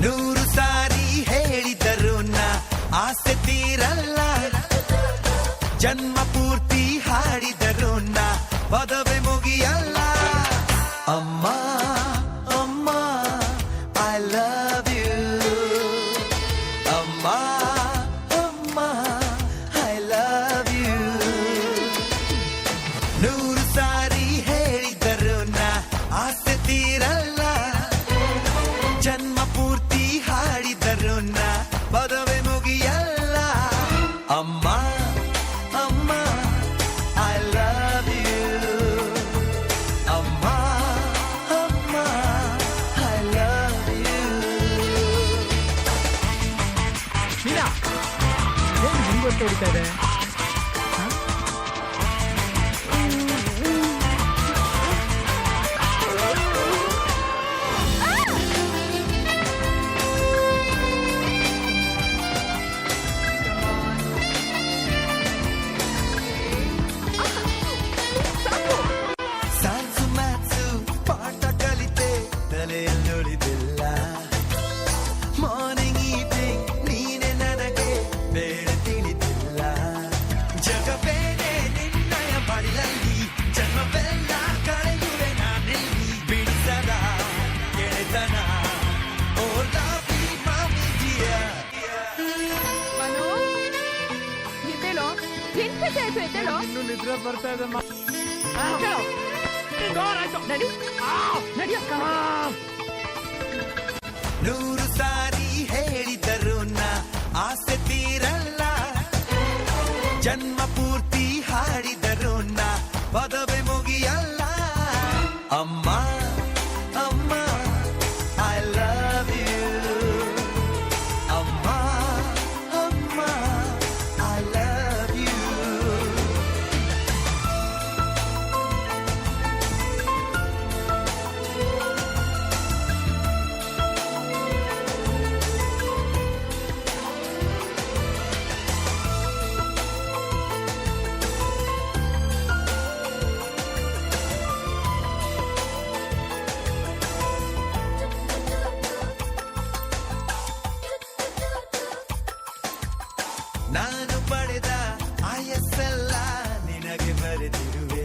ನೂರು ಸಾರಿ ಹೇಳಿದರು ನಾ ಆಸೆ ತೀರಲ್ಲ, ಜನ್ಮ ಪೂರ್ತಿ ಹಾಡಿದರು ನಾ ಪದವೇ ಮುಗಿಯಲ್ಲ. ಅಮ್ಮ ಅಮ್ಮ ಐ ಲವ್ ಯು, ಅಮ್ಮ ಅಮ್ಮ ಐ ಲವ್ ಯು. ನೂರು ಸಾರಿ ಹೇಳಿದರು ನಾ ಆಸೆ ತೀರಲ್ಲ, ಜನ್ಮ ಪೂರ್ತಿ ಹಾಡಿದರು ನಾ ಪದವೇ ಮುಗಿಯಲ್ಲ. ಅಮ್ಮ ಅಮ್ಮ ಐ ಲವ್ ಯು, ಅಮ್ಮ ಅಮ್ಮ ಐ ಲವ್ ಯು. ಮೀನಾ, ಏನು ಹಿಂಗೊತ್ತು ಹೊಡಿತಾ ಇದೆ? ಸಾನ್ಸು ಮ್ಯಾಥ್ಸು ಪಾಠ ಕಲಿತೆ ತಲೆಯಲ್ಲುಳಿದಿಲ್ಲ, ಮಾರ್ನಿಂಗ್ ಈವ್ನಿಂಗ್ ನೀನೆ ನನಗೆ ಬೇಡ ತಿಳಿದಿಲ್ಲ. ಜಗಬೇನೆ ನಿನ್ನಯ ಬಳಿಲಲ್ಲಿ, ಜನ್ಮವೆಲ್ಲ ಕಳೆಯುವೆ ನಾನೆಲ್ಲಿ. ಬಿಡಿಸದ ಗೆಳೆತನ ಓ ಲವ್ ಯು ಮಾಮಿ ಡಿಯರ್. ಮನು, ಎದ್ದೇಳೋ, ಎಂತ ಆಯ್ತು, ಎದ್ದೇಳೋ. ಇನ್ನು ನಿದ್ರೆ ಬರ್ತಾ ಇದೆ. ಎದ್ದೇಳೋ. ನಡಿ, ನಡಿಯಕ್ಕ. ನೂರು ಸಾರಿ ಹೇಳಿದರು ನಾ ಆಸೆ ತೀರಲ್ಲ, ಜನ್ಮ ಪೂರ್ತಿ ಹಾಡಿದರು ನಾ ಪದವೇ ಮುಗಿಯಲ್ಲ. ಅಮ್ಮ ಅಮ್ಮ ಐ ಲವ್ ಯು, ಅಮ್ಮ ಅಮ್ಮ ಐ ಲವ್ ಯು. ನಾನು ಪಡೆದ ಆಯಸ್ಸೆಲ್ಲ ನಿನಗೆ ಬರೆದಿರುವೆ,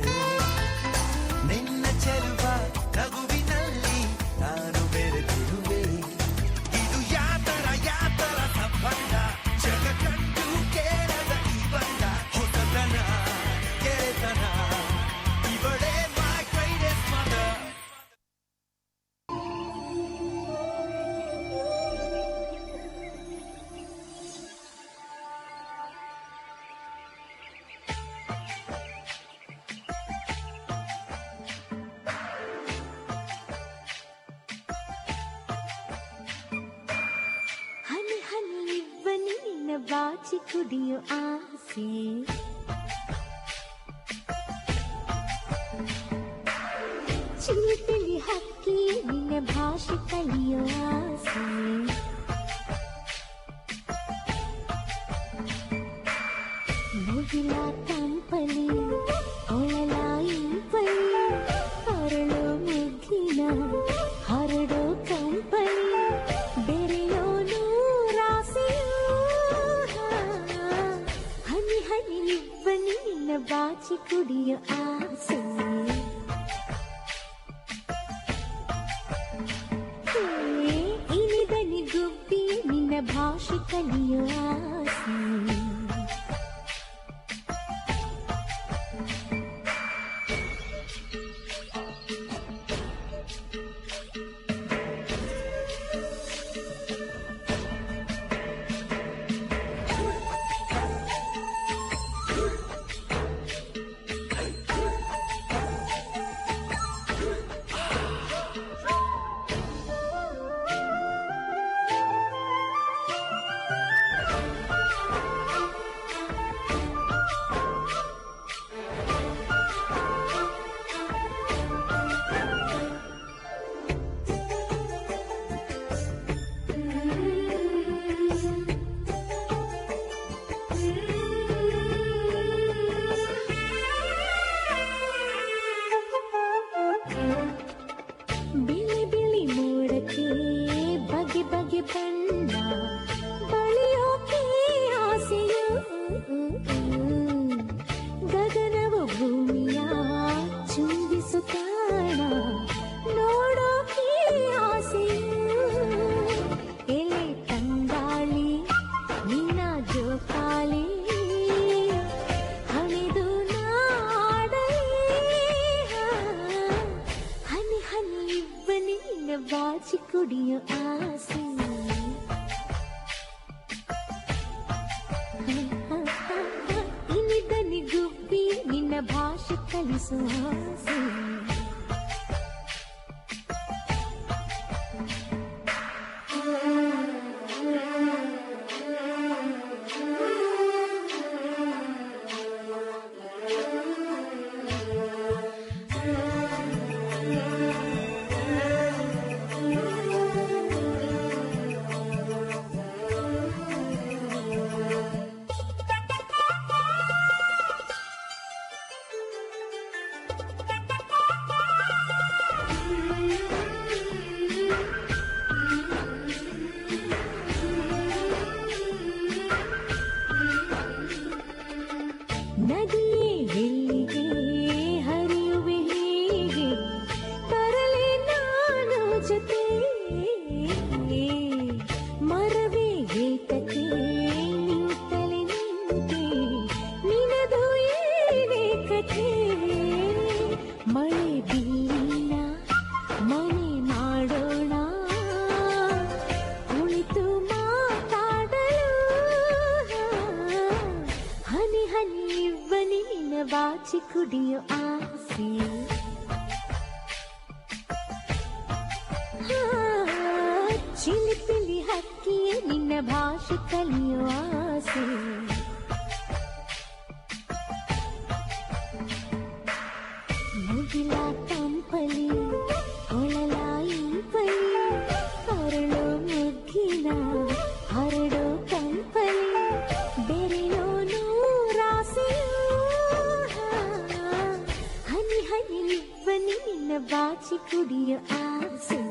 ನಿನ್ನ ಚೆಲುವ ನಗುವಿನಲ್ಲಿ ನಾನು ಬೆರೆತಿರುವೆ. ಇದು ಯಾತರ ಸಂಬಂಧ, ಜಗ ಕಂಡು ಕೇಳದ ಈ ಬಂಧ. ಹೊಸತನ ಗೆಳೆತನ, ಇವಳೇ my greatest mother. ಹನಿ ಹನಿ ಇವ್ವನಿ ನಿನ್ನ ಬಾಚಿ ಕುಡಿಯೋ ಆಸೆ, ಚೀಟಿಲಿ ಹಕ್ಕಿ ನಿನ್ನ ಭಾಷೆ ಕಲಿಯೋ ಆಸೆ. ಮುಗಿಲ ಕಂಪನಿ ಒಳಲ ಇಂಪನಿ, ಹರಳೋ ಮುಗ್ಗಿನ ಹರಡೋ ಕಂಪನಿ, ಬೆರೆಯೋ ನೂರಾಸೆಯೋ. ಹನಿ ಹನಿ ಇವ್ವನಿ ನಿನ್ನ ಬಾಚಿ ಕುಡಿಯೋ ಆಸೆ, ಇನಿದನಿ ಗುಬ್ಬಿ ನಿನ್ನ ಭಾಷೆ ಕಲಿಯೋ ಆಸೆ. ಕುಡಿಯೋ ಆಸೆ ಇನಿದನಿ ಗುಬ್ಬಿ ನಿನ್ನ ಭಾಷೆ ಕಲಿಸುವ ಆಸೆ ನದಿಯೇ ಎಲ್ಲಿಗೆ ಹರಿಯುವೆ ಹೀಗೆ ತರಲೆ ನಾನು ಜೊತೆ ಮರವೇ ಏತಕ್ಕೆ ನಿಂತಲೆ ನಿಂತೆ ನಿನದು ಏನೇ ಕಥೆ ಮಳೆ ಬೀಳಿನ ಮನೆ ಮಾಡೋಣ ಕುಳಿತು ಮಾತಾಡಲು ಹನಿ ಹನಿ ಇವ್ವನಿ ನಿನ್ನ ಬಾಚಿ ಕುಡಿಯೋ ಆಸೆ ಚಿಲಿಪಿಲಿ ಹಕ್ಕಿಯೇ ನಿನ್ನ ಭಾಷೆ ಕಲಿಯೋ ಆಸೆ ಮುಗಿಲ ತಂಪಲಿ ಕೊಳಲಾಯಿ ಬಲಿ ಹರಳೋ ಮುಗ್ಗಿನ ಹರಡೋ ಕಂಪಲಿ ಬೆರೆಯೋ ನೂರಾಸೆಯೋ ಹನಿ ಹನಿ ಇವ್ವನಿ ನಿನ್ನ ಬಾಚಿ ಕುಡಿಯೋ ಆಸೆ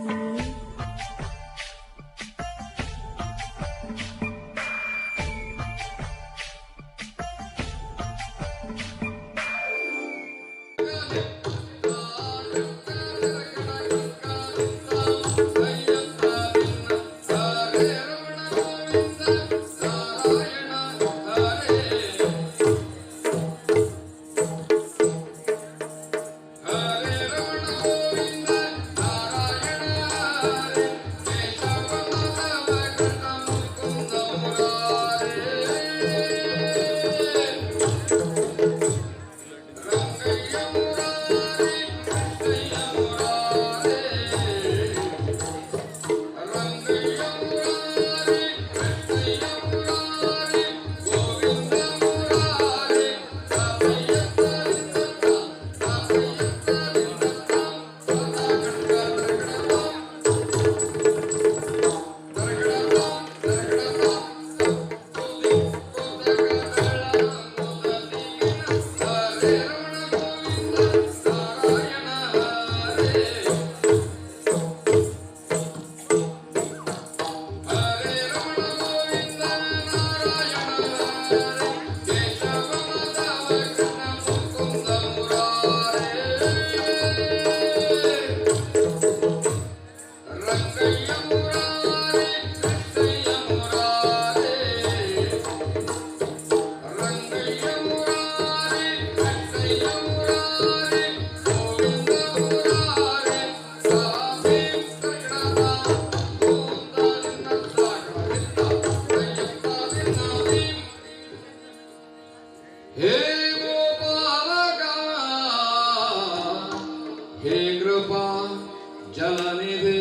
जलनिधे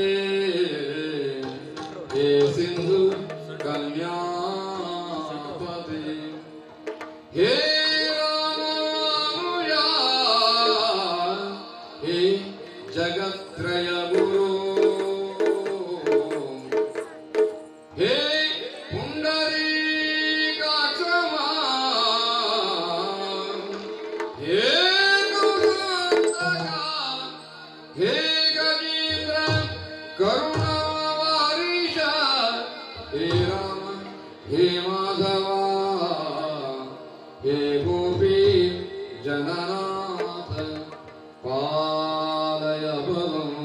हे सिंधु कन्यापति हे रामानुजा हे जगत्त्रय गुरु हे पुंडरीकाक्षमा हे हे गजेंद्र करुणावारीश हे राम हे माधवा हे गोपी जननाथ पालय बलं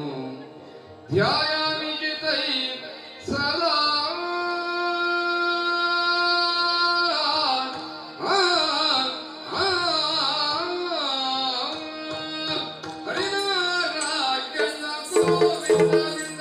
ध्यायामि चित्तै सदा हरि नारायण गोविंद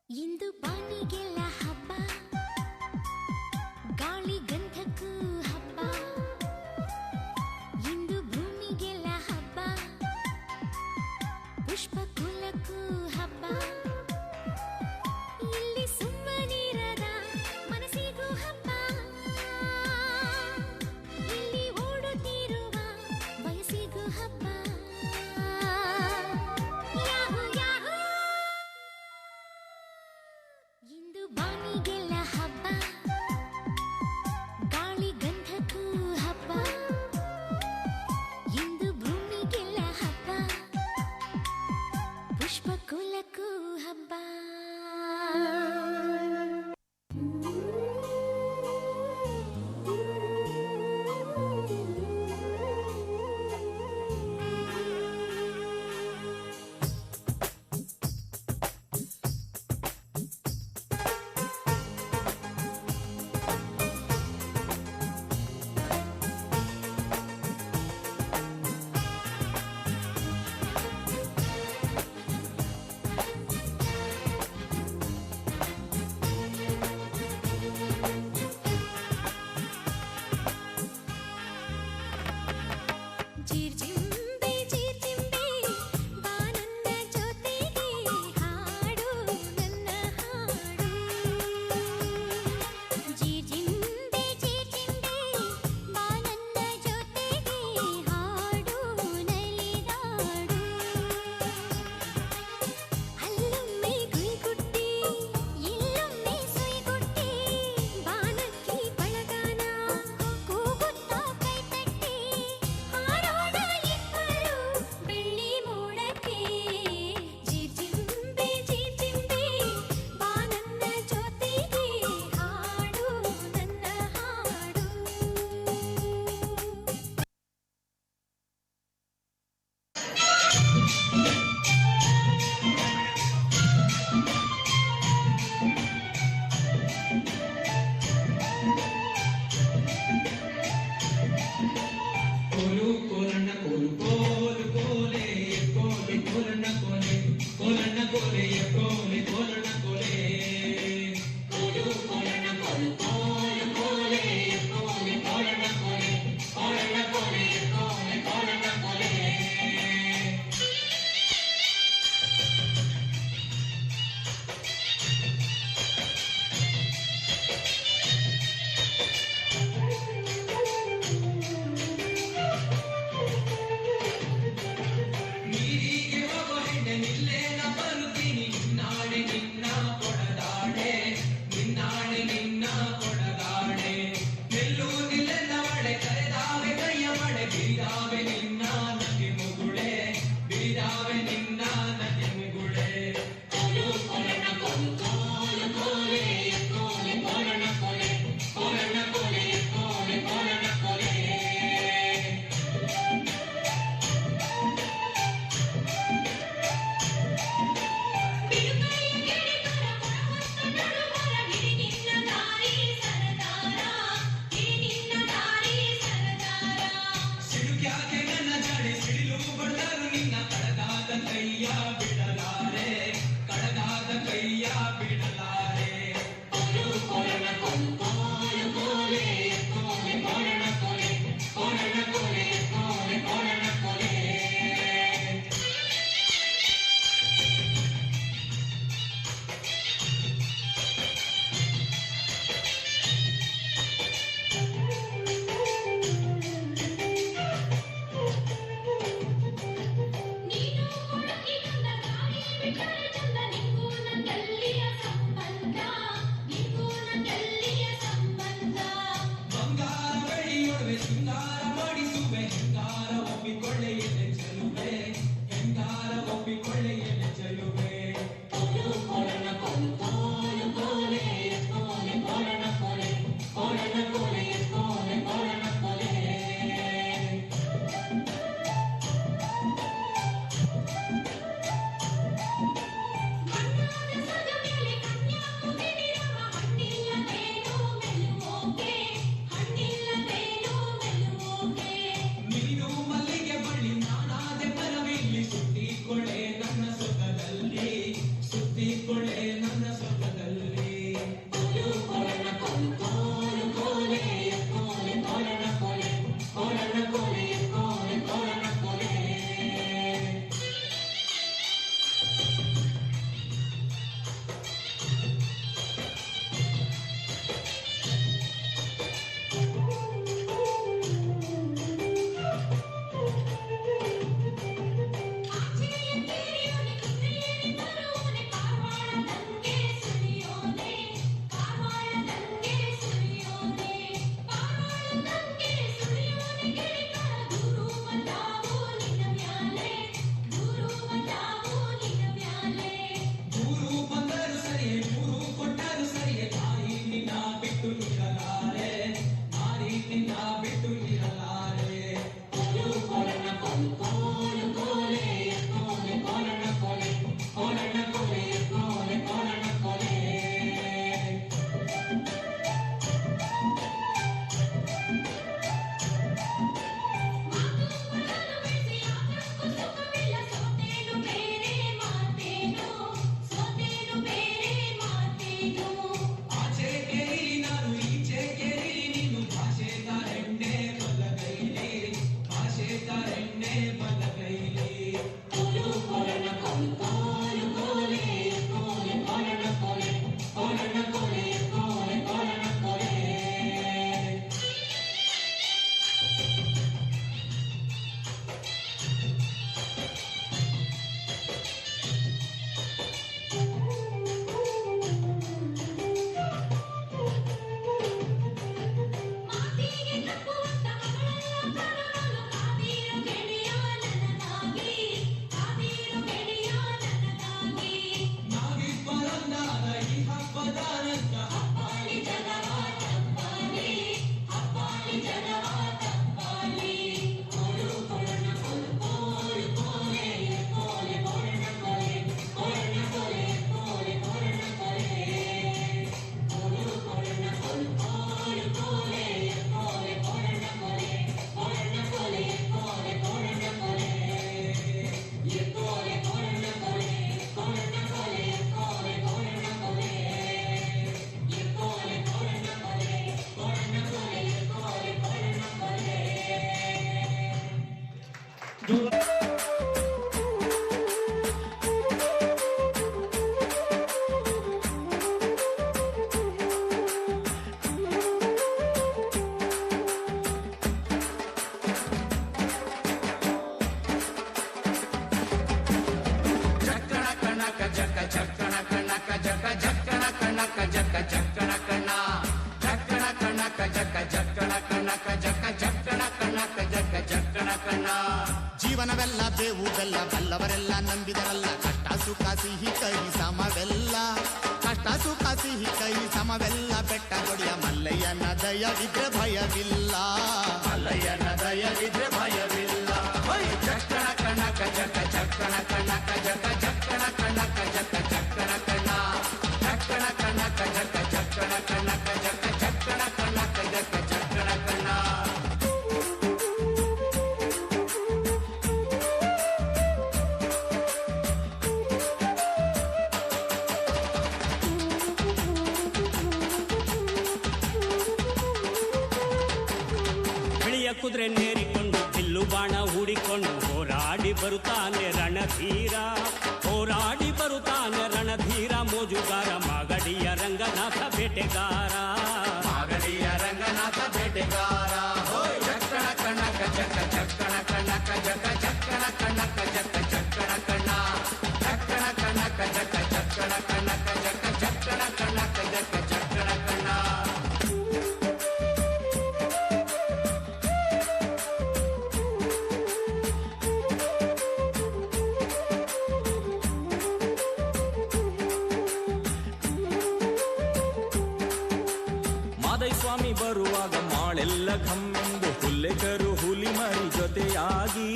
ಇಂದು ಬಾನಿಗೆಲ್ಲ ಹಬ್ಬ, ಗಾಳಿ ಗಂಧಕ್ಕೂ ಹಬ್ಬ, ಇಂದು ಭೂಮಿಗೆಲ್ಲ ಹಬ್ಬ, ಪುಷ್ಪ ಕುಲಕ್ಕೂ ಹಬ್ಬ, ಇಲ್ಲಿ ಸುಮ್ಮನಿರದ ಮನಸ್ಸಿಗೂ ಹಬ್ಬ, ಇಲ್ಲಿ ಓಡುತ್ತಿರುವ ವಯಸ್ಸಿಗೂ ಹಬ್ಬ. ಯಾಹೂ ಯಾಹೂ ಇಂದು ಪುಷ್ಪಕುಲಕ್ಕೂ ಹಬ್ಬ. ಬಿರಿದಾವೆ ನಿನ್ನ ನಗೆ ಮುಗುಳೆ ಜೀವನವೆಲ್ಲ ಬೇವು ಬೆಲ್ಲ ಬಲ್ಲವರೆಲ್ಲ ನಂಬಿದರಲ್ಲ ಕಷ್ಟ ಸುಖ ಸಿಹಿ ಕೈ ಸಮವೆಲ್ಲ ಕಷ್ಟ ಸುಖ ಸಿಹಿ ಕೈ ಸಮವೆಲ್ಲ ಬೆಟ್ಟ ಕೊಡಿಯ ಮಲ್ಲಯ್ಯನ ದಯವಿದ್ರೆ ಭಯವಿಲ್ಲ ಮಲ್ಲಯ್ಯನ ದಯವಿದ್ರೆ ಭಯವಿಲ್ಲ ಚಕ್ಕಣ ಕಣಕ ಜಕ ಚಕ್ಕಣ ಕಣಕ ಜಕ ಚಕ್ಕಣ ಕಣಕ ಜಕ ಚಕ್ಕಣ ಕಣ ಚಕ್ಕಣ ಕಣಕ ಜಕ ಚಕ್ಕಣ ಕಣಕ ಜಕ ಚಕ್ಕಣ ಕಣಕ ಜಕ ಚಕ್ಕಣ ಕಣ. ಕುದುರೆ ನೇರಿಕೊಂಡು ಬಿಲ್ಲು ಬಾಣ ಹೂಡಿಕೊಂಡು ಹೋರಾಡಿ ಬರುತ್ತಾನೆ ರಣಧೀರ ಹೋರಾಡಿ ಬರುತ್ತಾನೆ ರಣಧೀರ ಮೋಜುಗಾರ ಮಾಗಡಿಯ ರಂಗನಾಥ ಬೇಟೆಗಾರ ಮಾಗಡಿಯ ರಂಗನಾಥ ಬೇಟೆಗಾರ ಚಕ್ಕಣ ಕಣಕ ಜಕ ಚಕ್ಕಣ ಕಣಕ ಜಕ ಚಕ್ಕಣ ಕಣಕ ಜಕ ಚಕ್ಕಣ ಕಣ ಚಕ್ಕಣ ಕಣಕ ಜಕ ಚಕ್ಕಣ ಕಣಕ ಜಕ ಚಕ್ಕಣ ಕಣಕ ಜಕ ಚಕ್ಕಣ ಕಣ. ಸ್ವಾಮಿ ಬರುವಾಗ ಮಾಳೆಲ್ಲ ಘಮ್ಮೆಂದು ಹುಲ್ಲೆಕರು ಹುಲಿ ಮರಿ ಜೊತೆಯಾಗಿ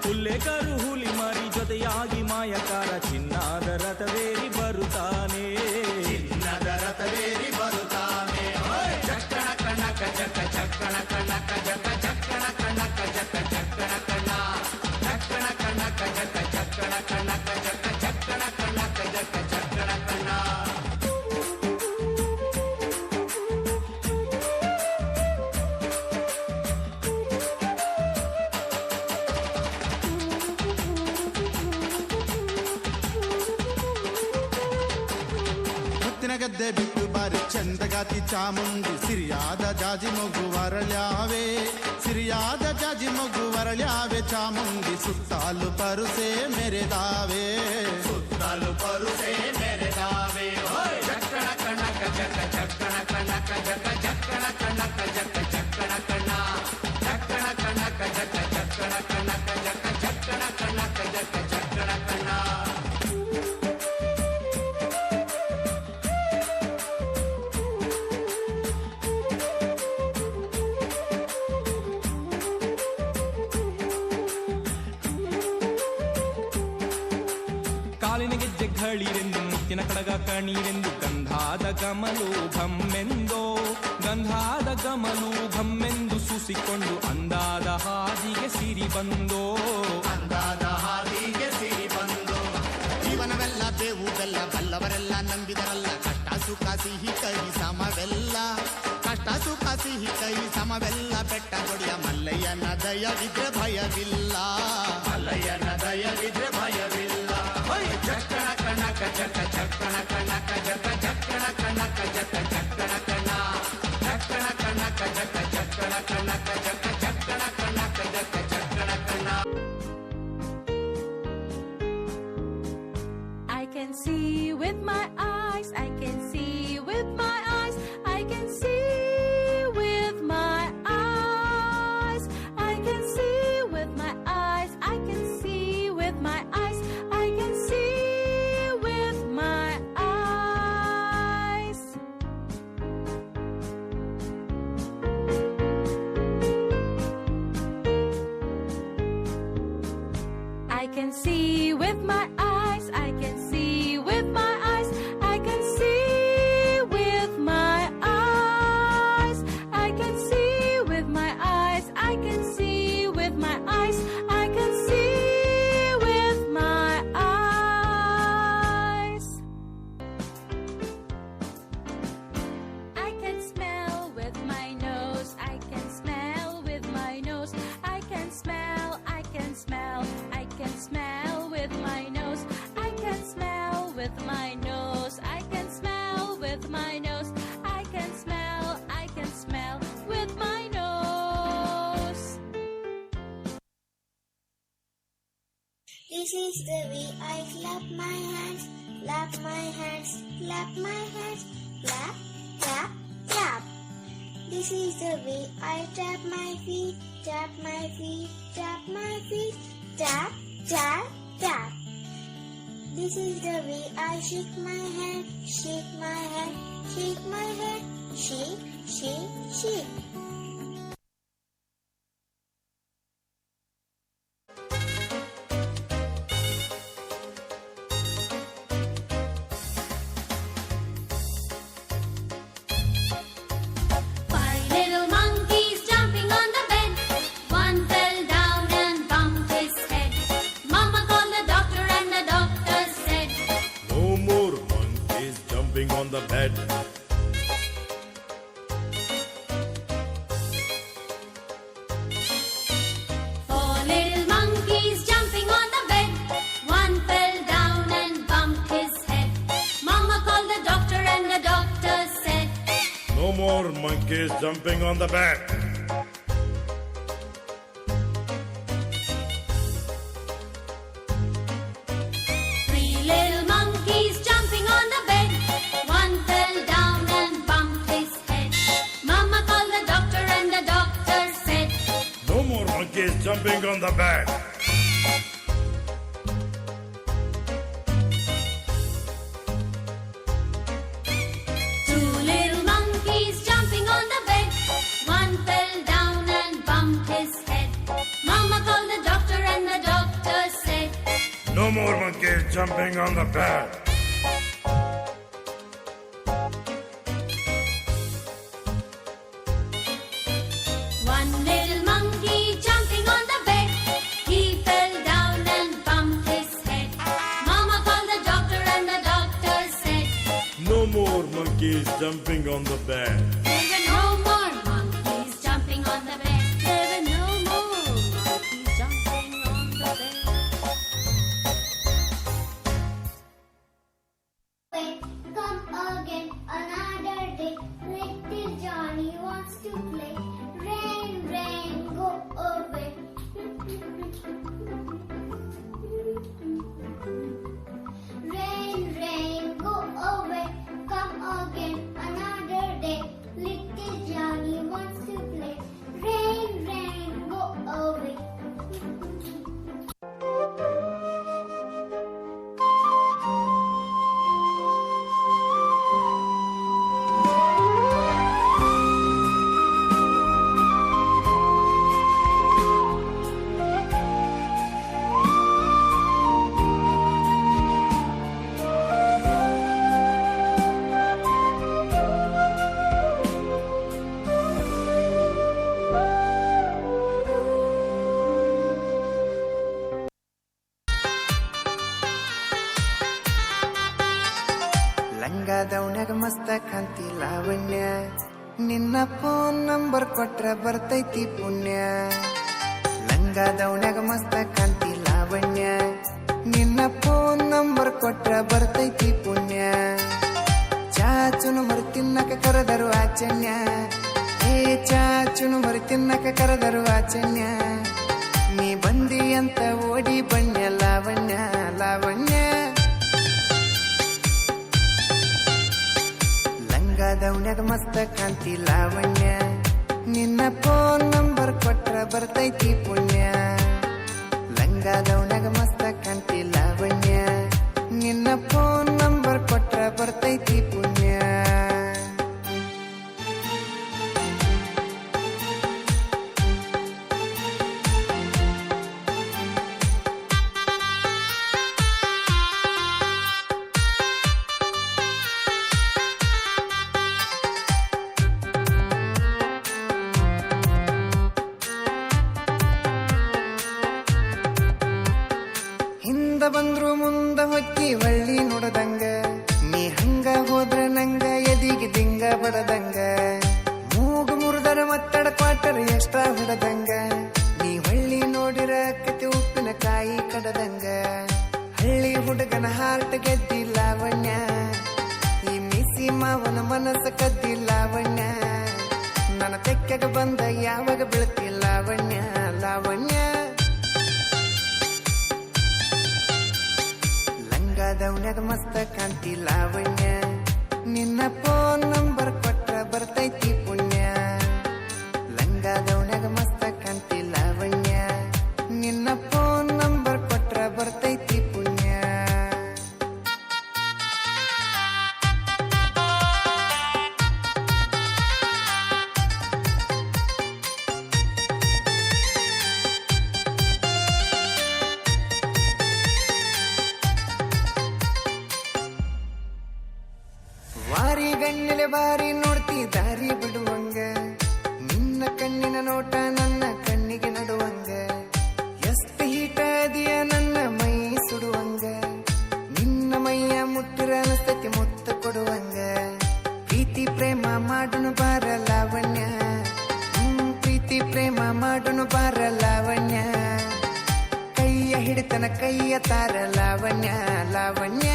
ಹುಲ್ಲೆಕರು ಹುಲಿ ಮರಿ ಜೊತೆಯಾಗಿ ಮಾಯಕಾರ ಚಿನ್ನದ ರಥವೇರಿ ಬರುತ್ತಾನೆ ಚಿನ್ನದ ರಥವೇರಿ ಬರುತ್ತಾನೆ ಚಕ್ಕಣ ಕಣಕ ಜಕ ಚಕ್ಕಣ ಕಣಕ ಜಕ ಚಕ್ಕಣ ಕಣಕ ಜಕ ಚಕ್ಕಣ ಕಣ ಚಕ್ಕಣ ಕಣಕ ಜಕ ಚಕ್ಕಣ ಕಣಕ ಜಕ ಚಕ್ಕಣ ಕಣಕ ಜಕ ಚಕ್ಕಣ ಕಣ. ಗದ್ದೆ ಬಿಟ್ಟು ಬಾರಿ ಚಂದಗಾತಿ ಚಾಮುಂಡಿ ಸಿರಿಯಾದ ಜಾಜಿ ಮಗು ವರಳ್ಯಾವೆ ಸಿರಿಯಾದ ಜಾಜಿ ಮಗು ವರಳ್ಯಾವೆ ಚಾಮುಂಡಿ ಸುತ್ತಾಲು ಪರುಸೆ ಮೆರೆದಾವೆ ಸುತ್ತಾಲು ಪರುಸೆ ಮೆರೆದಾವೆ ಚಕ್ಕಣ ಕಣಕ ಜಕ ಚಕ್ಕಣ ಕಣಕ ಜಕ ಚಕ್ಕಣ ಕಣಕ ಜಕ ಚಕ್ಕಣ ಕಣ ಚಕ್ಕಣ ಕಣಕ ಜಕ ಚಕ್ಕಣ ಕಣಕ ಜಕ ಚಕ್ಕಣ ಕಣಕ ಜಕ ಚಕ್ಕಣ ಕಣ. ಕಾಲಿನ ಗೆಜ್ಜೆ ಘಳಿರೆಂದು ಮುತ್ತಿನ ಕಡಗ ಕಣೀರೆಂದು ಗಂಧಾದ ಗಮಲು ಘಮ್ಮೆಂದೋ ಗಂಧಾದ ಗಮಲು ಘಮ್ಮೆಂದು ಸೂಸಿಕೊಂಡು ಅಂದಾದ ಹಾದಿಗೆ ಸಿರಿ ಬಂದೋ ಅಂದಾದ ಹಾದಿಗೆ ಸಿರಿ ಬಂದೋ. ಜೀವನವೆಲ್ಲ ಬೇವು ಬೆಲ್ಲ ಬಲ್ಲವರೆಲ್ಲ ನಂಬಿದರಲ್ಲ ಕಷ್ಟ ಸುಖ ಸಿಹಿ ಕೈ ಸಮವೆಲ್ಲ ಕಷ್ಟ ಸುಖ ಸಿಹಿ ಕೈ ಸಮವೆಲ್ಲ ಬೆಟ್ಟ ಕೊಡಿಯ ಮಲ್ಲಯ್ಯನ ದಯವಿದ್ರೆ ಭಯವಿಲ್ಲ ಮಲ್ಲಯ್ಯನ ದಯವಿದ್ರೆ ಭಯವಿಲ್ಲ ಚಕ್ಕಣ ಕಣಕ ಜಕ ಚಕ್ಕಣ ಕಣಕ ಜಕ ಚಕ್ಕಣ ಕಣಕ ಜಕ ಚಕ್ಕಣ ಕಣ ಚಕ್ಕಣ ಕಣಕ ಜಕ ಚಕ್ಕಣ ಕಣಕ ಜಕ ಚಕ್ಕಣ ಕಣಕ ಜಕ ಚಕ್ಕಣ ಕಣ. I can see with my eyes, I can see with my eyes, I can see with my eyes, I can see with my eyes, I can see with my eyes, I can see with my eyes. I can see with my eyes, I can see with my eyes, I can see with my eyes, I can see with my eyes, I can see with my eyes, I can see with my eyes. I can smell with my nose, I can smell with my nose, I can smell, I can smell, I can smell with my nose, I can smell with my nose, I can smell with my nose, I can smell, I can smell with my nose. This is the way I clap my hands. clap my hands, clap my hands, clap, clap, clap. This is the way I tap my feet, tap my feet, tap my feet, tap, tap, tap. This is the way I shake my head, shake my head, shake my head, shake, shake, shake. Five little monkeys jumping on the bed. One fell down and bumped his head. Mama called the doctor and the doctor said, No more monkeys jumping on the bed. Four little monkeys jumping on the bed. One fell down and bumped his head. Mama called the doctor and the doctor said, No more monkeys jumping on the bed. Three little monkeys jumping on the bed. One fell down and bumped his head. Mama called the doctor and the doctor said, No more monkeys jumping on the bed. Two little monkeys jumping on the bed. One fell down and bumped his head. Mama called the doctor and the doctor said, No more monkeys jumping on the bed. One little monkey jumping on the bed. He fell down and bumped his head. Mama called the doctor and the doctor said, No more monkeys jumping on the bed. there were no more monkeys jumping on the bed. There were no more monkeys jumping on the bed. Wait, come again another day. Little Johnny wants to play. Rain, rain, go away. Rain, rain, go away. Come again another day. Little Johnny wants to play. Rain, rain, go away. ಲಂಗಾದವನ್ಯಾಗ ಮಸ್ತ ಕಾಂತಿ ಲಾವಣ್ಯ ನಿನ್ನ phone number ಕೊಟ್ರ ಬರ್ತೈತಿ ಪುಣ್ಯ ಲಂಗಾದವನ್ಯಾಗ ಮಸ್ತ ಕಾಂತಿ ಲಾವಣ್ಯ ನಿನ್ನ phone number ಕೊಟ್ರ ಬರ್ತೈತಿ ಪುಣ್ಯ ಚಾಚುನು ಮರಿ ತಿನ್ನಕ ಕರೆದರು ಆಚನ್ಯ ಏ ಚಾಚುನು ಮರಿ ತಿನ್ನಕ ಕರೆದರು ಆಚನ್ಯ ನೀ ಬಂದಿ ಅಂತ ಓಡಿ ಬಣ್ಣ ಲಾವಣ್ಯ ಲಾವಣ್ಯ ಲಂಗಾದವನ್ಯಾಗ ಮಸ್ತ ಕಾಂತಿ ಲಾವಣ್ಯ ನಿನ್ನ ಫೋನ್ ನಂಬರ್ ಕೊಟ್ರ ಬರ್ತೈತಿ ಪುಣ್ಯ ಲಂಗಾದವನ್ಯಾಗ ಮಸ್ತ ಕಾಂತಿ ಲಾವಣ್ಯ ನಿನ್ನ ಫೋನ್ ನಂಬರ್ ಕೊಟ್ರ ಬರ್ತೈತಿ ಪುಣ್ಯ ಹಿಂದ ಬಂದ್ರು ಮುಂದ ಹೊಕ್ಕಿ ಹೊಳ್ಳಿ ನೋಡದಂಗ ನೀ ಹಂಗ ಹೋದ್ರ ನಂಗ ಎದಿಗೆ ದಿಂಗ ಬಡದಂಗ ಮೂಗು ಮುರಿದರ ಒತ್ತಡ ಕ್ವಾಟರ್ ಎಕ್ಸ್ಟ್ರಾ ಹೊಡದಂಗ ನೀ ಹೊಳ್ಳಿ ನೋಡಿರ ಕತೆ ಉಪ್ಪಿನಕಾಯಿ ಕಡದಂಗ ಹಳ್ಳಿ ಹುಡುಗನ ಹಾರ್ಟ್ ಗೆದ್ದಿ ಲಾವಣ್ಯ ಈ ಮಿಸಿ ಮಾವನ ಮನಸ್ಸ ಕದ್ದಿ ಲಾವಣ್ಯ ನನ್ನ ತೆಕ್ಕೆಗ ಬಂದ ಯಾವಾಗ ಬೀಳ್ತಿ ಲಾವಣ್ಯ ಲಾವಣ್ಯ ಲಂಗಾದವನ್ಯಾಗ ಮಸ್ತ ಕಾಂತಿ ಲಾವಣ್ಯ ನಿನ್ನ ಫೋನ್ ನಂಬರ್ ಕೊಟ್ರ ಬರ್ತೈತಿ ಪುಣ್ಯ ಲಂಗಾದವನ್ಯಾಗ ಮಸ್ತ ಕಾಂತಿ ಲಾವಣ್ಯ ನಿನ್ನ ಫೋನ್ ನಂಬರ್ ಕೊಟ್ರ ಬರ್ತೈತಿ ಪುಣ್ಯ ವಾರಿ ಗಣ್ಣಿಲೆ ಬಾರಿ ನೋಡ್ತಿ ದಾರಿ ಬಿಡುವಂಗ ನಿನ್ನ ಕಣ್ಣಿನ ನೋಟ ನನ್ನ ಕಣ್ಣಿಗೆ ನಡುವಂಗ ಎಷ್ಟು ಹೀಟ ಅದಿಯ ನನ್ನ ಮೈ ಸುಡುವಂಗ ನಿನ್ನ ಮೈಯ ಮುಟ್ಟಿರ ಅನಸ್ತತಿ ಮುತ್ತ ಕೊಡುವಂಗ ಪ್ರೀತಿ ಪ್ರೇಮ ಮಾಡುನು ಬಾರ ಲಾವಣ್ಯ ಪ್ರೀತಿ ಪ್ರೇಮ ಮಾಡುನು ಬಾರ ಲಾವಣ್ಯ ಕೈಯ ಹಿಡಿತನ ಕೈಯ ತಾರ ಲಾವಣ್ಯ ಲಾವಣ್ಯ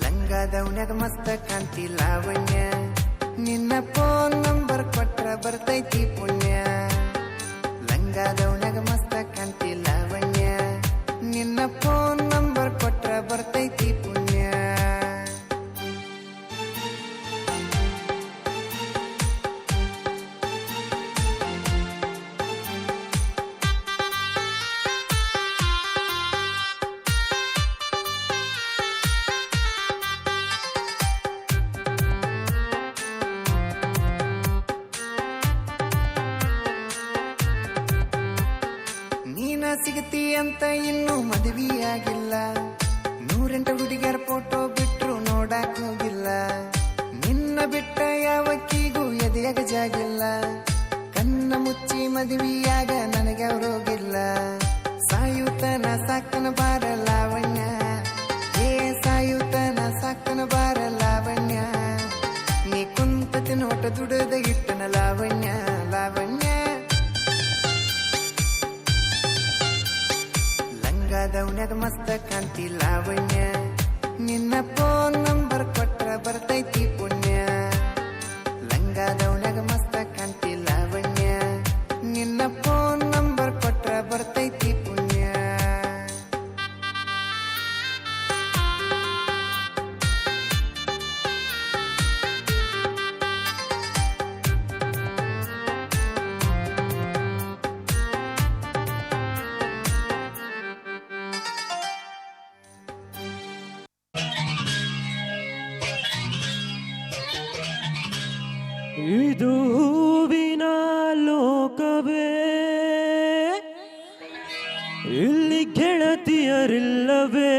ಲಂಗಾದವನ್ಯಾಗ ಮಸ್ತ ಕಾಂತಿ ಲಾವಣ್ಯ ನಿನ್ನ ಫೋನ್ ನಂಬರ್ ಕೊಟ್ರ ಬರ್ತೈತಿ ಪುಣ್ಯ ಲಂಗಾದವನ್ಯಾಗ ಮಸ್ತ ಕಾಂತಿ ಲಾವಣ್ಯ ನಿನ್ನ ಫೋನ್ ನಂಬರ್ ಕೊಟ್ರ ಬರ್ತೈತಿ ಪುಣ್ಯ ನೀನ ಸಿಗತಿ ಅಂತ ಇನ್ನೂ ಮದುವೆಯಾಗಿಲ್ಲ 108 ಹುಡುಗಿಯರ ಫೋಟೋ ಬಿಟ್ರು ನೋಡಕ್ ಹೋಗಿಲ್ಲ ನಿನ್ನ ಬಿಟ್ಟ ಯಾವಕ್ಕಿಗೂ ಎದೆಯಾಗ ಜಾಗಿಲ್ಲ ಕಣ್ಣ ಮುಚ್ಚಿ ಮದುವೆಯಾಗ ನನಗೆ ಅವರೋಗಿಲ್ಲ ಸಾಯುತನ ಸಾಕನ ಬಾರ ಲಾವಣ್ಯ ಏ ಸಾಯುತನ ಸಾಕನ ಬಾರ ಲಾವಣ್ಯ ನೀ ಕುಂತತಿ ನೋಟ ದುಡದ ಇಟ್ಟನ ಲಾವಣ್ಯ ಲಾವಣ್ಯ ಲಂಗಾದವನ್ಯಾಗ ಮಸ್ತ ಕಾಂತಿ ಲಾವಣ್ಯ ನಿನ್ನ ಫೋನ್ ನಂಬರ್ ಕೊಟ್ರ ಬರ್ತೈತಿ ಪುಣ್ಯ ಲಂಗಾದವನ್ಯಾಗ ಮಸ್ತ ಕಾಂತಿ ಲಾವಣ್ಯ ನಿನ್ನ ಫೋನ್ ನಂಬರ್ ಕೊಟ್ರ ಬರ್ತೈತಿ ಪುಣ್ಯ ಇದು ಹೂವಿನ ಲೋಕವೇ ಇಲ್ಲಿ ಗೆಳತಿಯರಿಲ್ಲವೇ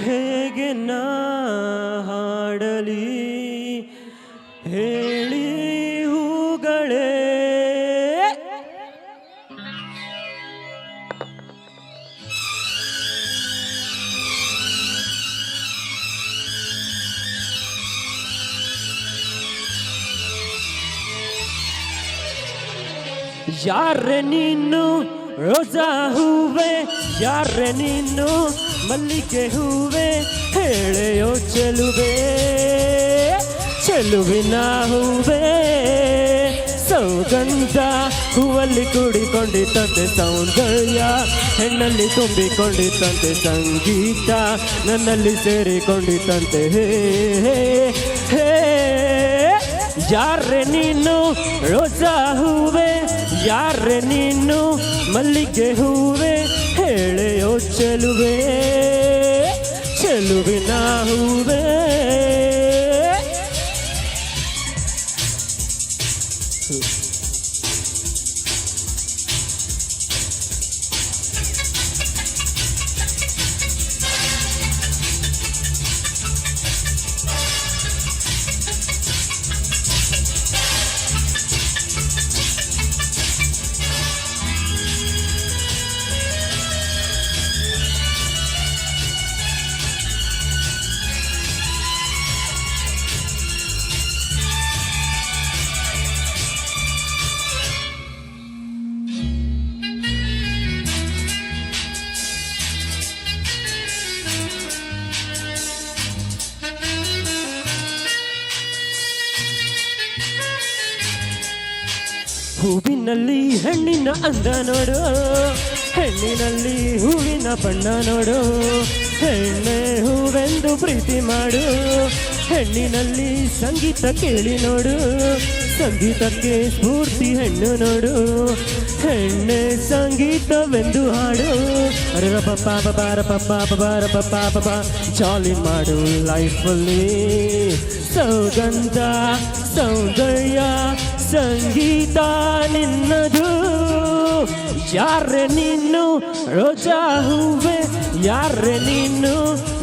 ಹೇಗೆ ನಾ ಹಾಡಲಿ ಹೇಳಿ ಹೂಗಳೇ ಯಾರೆ ನೀನು ರೋಜಾ ಹೂವೆ ಯಾರೆ ನೀನು ಮಲ್ಲಿಗೆ ಹೂವೆ ಹೇಳೆಯೋ ಚೆಲುವೆ ಚೆಲುವಿನ ಹೂವೆ ಸೌಗಂಧ ಹೂವಲ್ಲಿ ಕೂಡಿಕೊಂಡಿತ್ತಂತೆ ಸೌಂದರ್ಯ ಹೆಣ್ಣಲ್ಲಿ ತುಂಬಿಕೊಂಡಿತ್ತಂತೆ ಸಂಗೀತ ನನ್ನಲ್ಲಿ ಸೇರಿಕೊಂಡಿತ್ತಂತೆ ಹೇ ಹೇ ಹೇ ಯಾರೆ ನೀನು ರೋಜಾ ಹೂವೆ ಯಾರೆ ನೀನು ಮಲ್ಲಿಗೆ ಹೂವೆ ಹೇಳೆಯೋ ಚೆಲುವೆ ಚೆಲುವಿನ ಹೂವೆ ಹೂವಿನಲ್ಲಿ ಹೆಣ್ಣಿನ ಅಂದ ನೋಡು ಹೆಣ್ಣಿನಲ್ಲಿ ಹೂವಿನ ಬಣ್ಣ ನೋಡು, ಹೆಣ್ಣೆ ಹೂವೆಂದು ಪ್ರೀತಿ ಮಾಡು. ಹೆಣ್ಣಿನಲ್ಲಿ ಸಂಗೀತ ಕೇಳಿ ನೋಡು, ಸಂಗೀತಕ್ಕೆ ಸ್ಫೂರ್ತಿ ಹೆಣ್ಣು ನೋಡು. ಹೆಣ್ಣೆ ಸಂಗೀತವೆಂದು ಹಾಡು. ಅರೆ ಪಪ್ಪ ಬಾರ ಪಪ್ಪ ಬಾರ ಪಪ್ಪ ಪಪ್ಪ ಜಾಲಿ ಮಾಡು ಲೈಫಲ್ಲಿ. ಸೌಗಂಧ ಸೌಂದರ್ಯ ಸಂಗೀತ ನಿನ್ನದು. ಯಾರೆ ನೀನು ರೋಜಾ ಹೂವೆ, ಯಾರೆ ನೀನು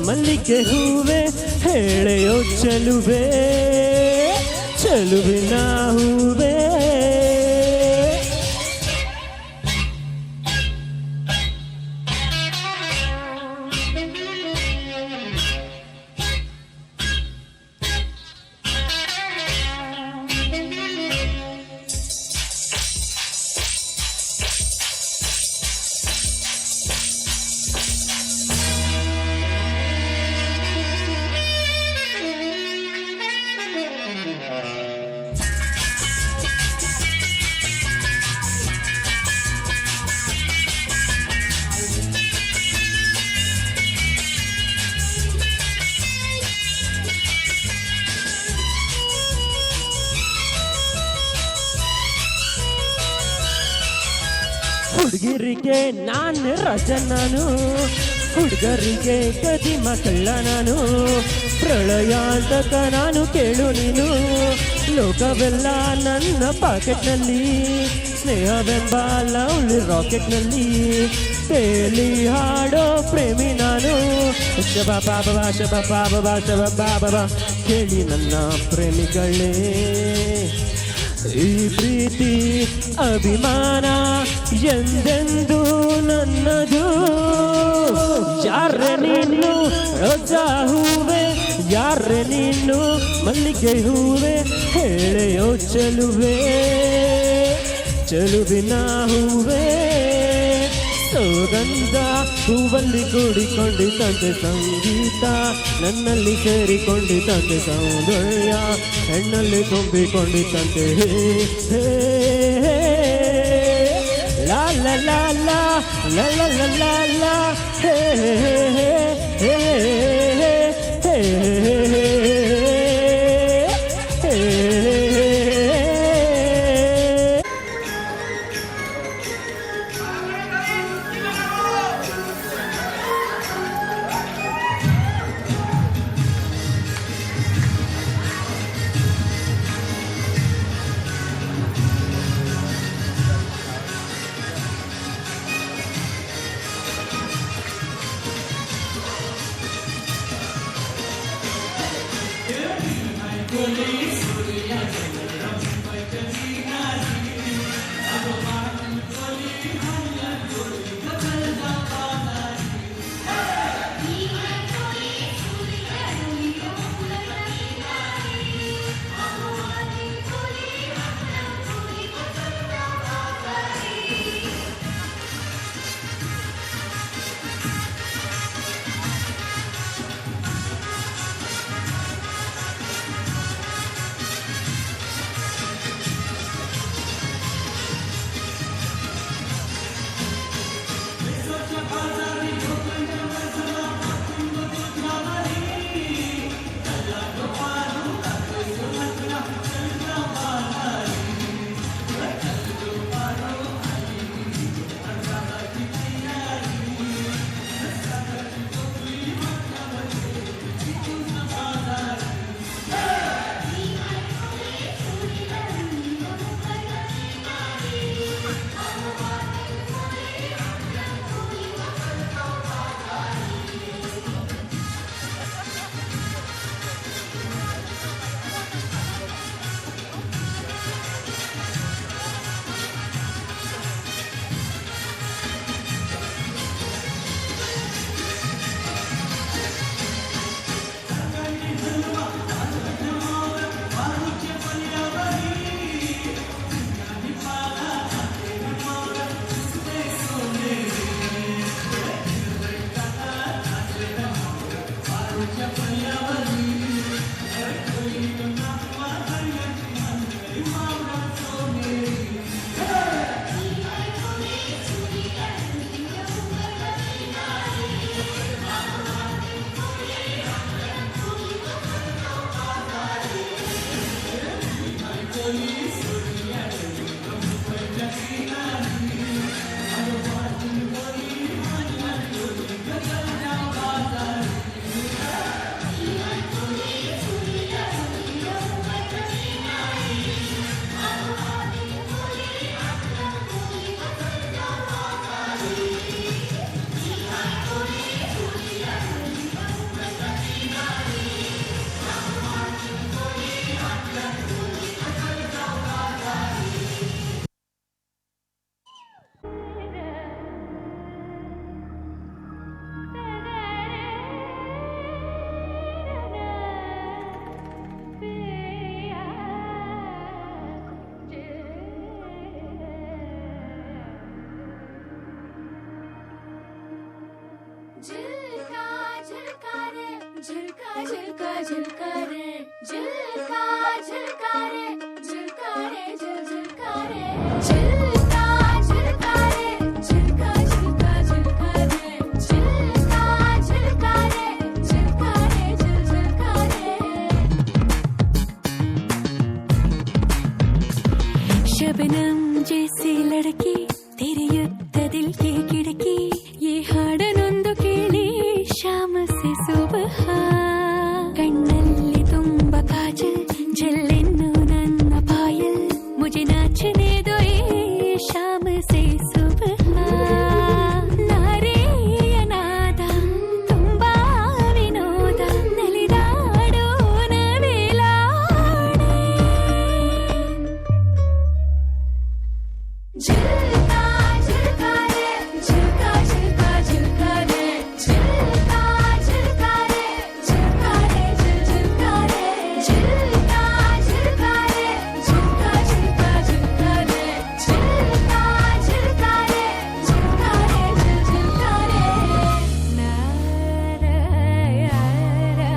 ಮಲ್ಲಿಗೆ ಹೂವೆ, ಹೇಳೆಯೋ ಚೆಲುವೆ ಚೆಲುವಿನ ಹೂವೆ. ಹುಡುಗಿರಿಗೆ ನಾನು ರಜ, ನಾನು ಹುಡುಗರಿಗೆ ಕದಿ ಮಕ್ಕಳ ನಾನು. ಪ್ರಳಯಾಂತಕ ನಾನು ಕೇಳು ನೀನು, ಲೋಕವೆಲ್ಲ ನನ್ನ ಪಾಕೆಟ್ನಲ್ಲಿ, ಸ್ನೇಹವೆಂಬ ಲವ್ಲಿ ರಾಕೆಟ್ನಲ್ಲಿ. ತೇಲಿ ಹಾಡೋ ಪ್ರೇಮಿ ನಾನು. ಶಬ ಬಾಬಾ ಶಬ ಬಾಬಾ ಶಬ ಬಾಬಾ ಕೇಳಿ ನನ್ನ ಪ್ರೇಮಿಗಳೇ, ಈ ಪ್ರೀತಿ ಅಭಿಮಾನ ಎಂದೆಂದು ನನ್ನದು. ಯಾರೆ ನೀನು ರೋಜಾ ಹೂವೆ, ಯಾರೆ ನೀನು ಮಲ್ಲಿಗೆ ಹೂವೆ, ಹೇಳೆಯೋ ಚೆಲುವೆ ಚೆಲುವಿನ ಹೂವೆ. ಸುಗಂಧ ಹೂವಲ್ಲಿ ಕೂಡಿಕೊಂಡಿತಂತೆ ಸಂಗೀತ, ನನ್ನಲ್ಲಿ ಸೇರಿಕೊಂಡಿತಂತೆ ಸೌಂದರ್ಯ, ಹೆಣ್ಣಲ್ಲಿ ತುಂಬಿಕೊಂಡಿತಂತೆ. ಲಾ ಲಾ ಲಾ ಲಾ ಲಾ ಲಾ ಲಾ ಲಾ ಲಾ ಹೇ ಹೇ ಹೇ ಹೇ ಹೇ. झुलका रे झुलका झुलका रे झुलका रे झुलका रे झुलका झुलका रे झुलका झुलका झुलका रे झुलका झुलका रे झुलका रे झुलका रे शबनम जैसी लड़की ತೆರೆಯುತ್ತ ದಿಲ್ ಕೆ ಕಿಡಕಿ ಈ ಹಾಡನೊಂದು ಕೇಳಿ ಶಾಮ ಸೆ ಸುಬಹ ಕಣ್ಣಲ್ಲಿ ತುಂಬ ಕಾಜಲ್ ಜಲ್ಲೆನ್ನು ನನ್ನ ಪಾಯಲ್ ಮುಜೆ ನಾಚನೆ ದೋ ಶಾಮ ಸೆ ಸುಬಹ ನಾರೆಯ ನಾದ ತುಂಬಾ ವಿನೋದ ನಲಿದಾಡೋಣ ವೇಲಾಡೆ झुलका झुलका रे झुलका झुलका झुलका रे झुलका झुलका रे झुलका रे झुलका रे झुलका झुलका रे झुलका झुलका झुलका रे झुलका झुलका रे झुलका रे झुलका रे ना रा या रा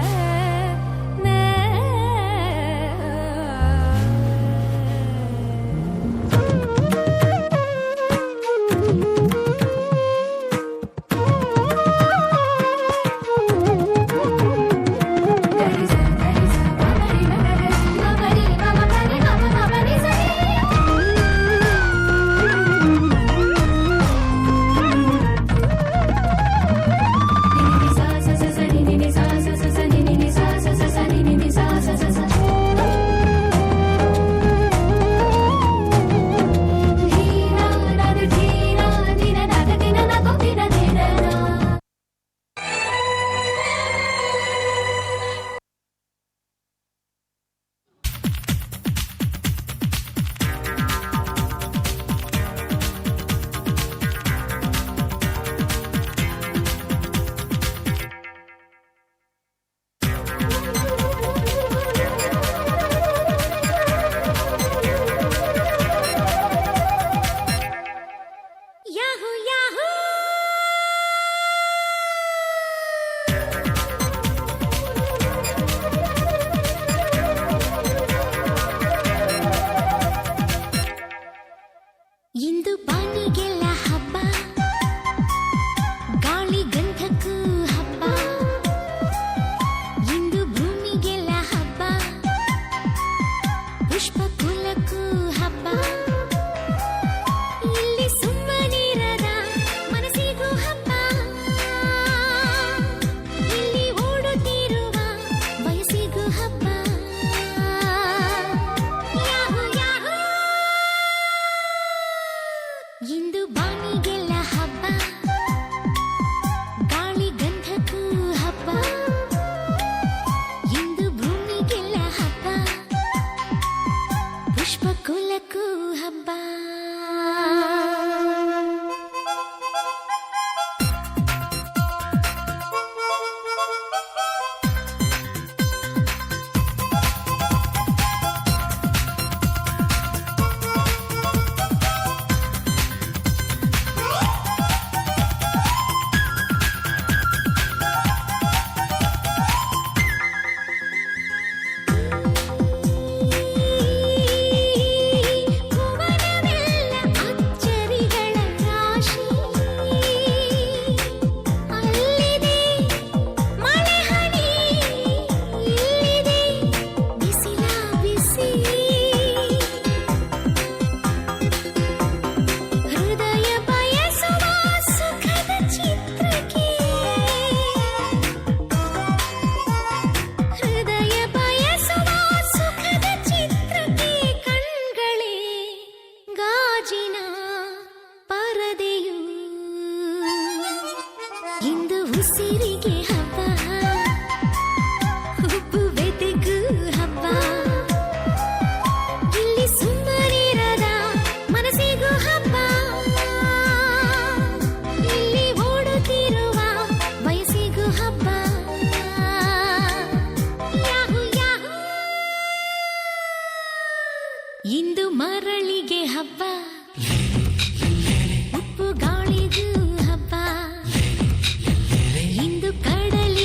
ना ಯಾಹೂ ಯಾಹೂ ಇಂದು ಬಾನಿಗೆಲ್ಲ ಹಬ್ಬ ಗಾಳಿ ಗಂಧಕ್ಕೂ ಹಬ್ಬ ಇಂದು ಭೂಮಿಗೆಲ್ಲ ಹಬ್ಬ ಪುಷ್ಪ ಕುಲಕ್ಕೂ ಹಬ್ಬ ಇಲ್ಲಿ ಸುಮ್ಮನಿರದ ಮನಸ್ಸಿಗೂ ಹಬ್ಬ ಇಲ್ಲಿ ಓಡುತ್ತಿರುವ ವಯಸ್ಸಿಗೂ ಹಬ್ಬ ಯಾಹೂ ಯಾಹೂ ಇಂದು ಬಾನಿಗೆಲ್ಲ ಹಬ್ಬ ಗಾಳಿ ಗಂಧಕ್ಕೂ ಹಬ್ಬ ಇಂದು ಭೂಮಿಗೆಲ್ಲ ಹಬ್ಬ ಪುಷ್ಪ ಕುಲಕ್ಕೂ ಹಬ್ಬ ಭುವನವೆಲ್ಲ ಅಚ್ಚರಿಗಳ ರಾಶಿ ಅಲ್ಲಿದೆ ಮಳೆ ಹನಿ ಇಲ್ಲಿದೆ ಬಿಸಿಲ ಬಿಸಿ ಹೃದಯ ಬಯಸುವ ಸುಖದ ಚಿತ್ರಕ್ಕೆ ಹೃದಯ ಬಯಸುವ ಸುಖದ ಚಿತ್ರಕ್ಕೆ ಕಣ್ಗಳೇ ಗಾಜಿನ ಪರದೆಯು ಇಂದು ಉಸಿರಿಗೆ ಹಬ್ಬ ಹುಬ್ಬುವೆದೆಗೂ ಹಬ್ಬ ಇಲ್ಲಿ ಸುಮ್ಮನಿರದ ಮನಸ್ಸಿಗೂ ಹಬ್ಬ ಇಲ್ಲಿ ಓಡುತ್ತಿರುವ ವಯಸ್ಸಿಗೂ ಹಬ್ಬ ಯಾಹೂ ಯಾಹೂ ಇಂದು ಮರಳಿಗೆ ಹಬ್ಬ ಉಪ್ಪು ಗಾಳಿಗೂ ಹಬ್ಬ ಇಂದು ಕಡಲಿ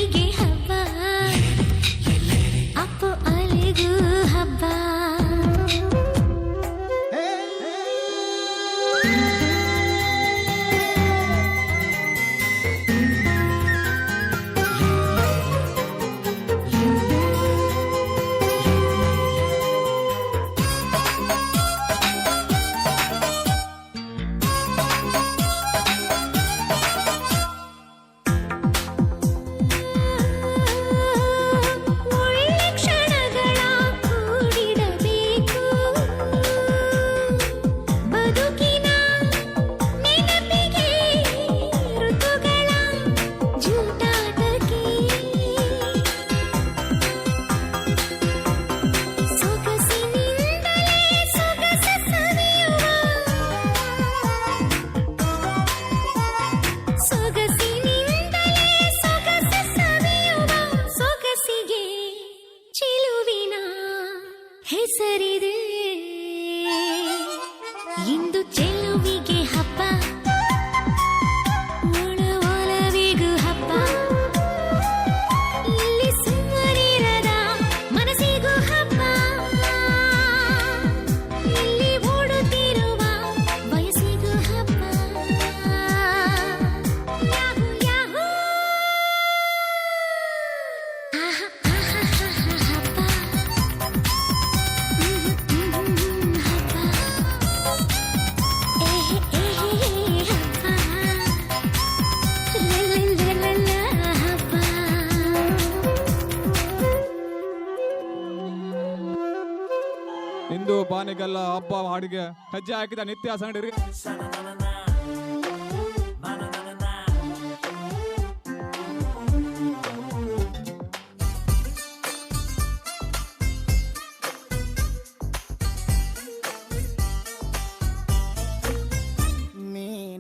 ಬಾನಿಗೆಲ್ಲ ಹಬ್ಬ ಹಾಡಿಗೆ ಹೆಜ್ಜೆ ಹಾಕಿದ ನಿತ್ಯ ಸಂಗಡಿರಿ.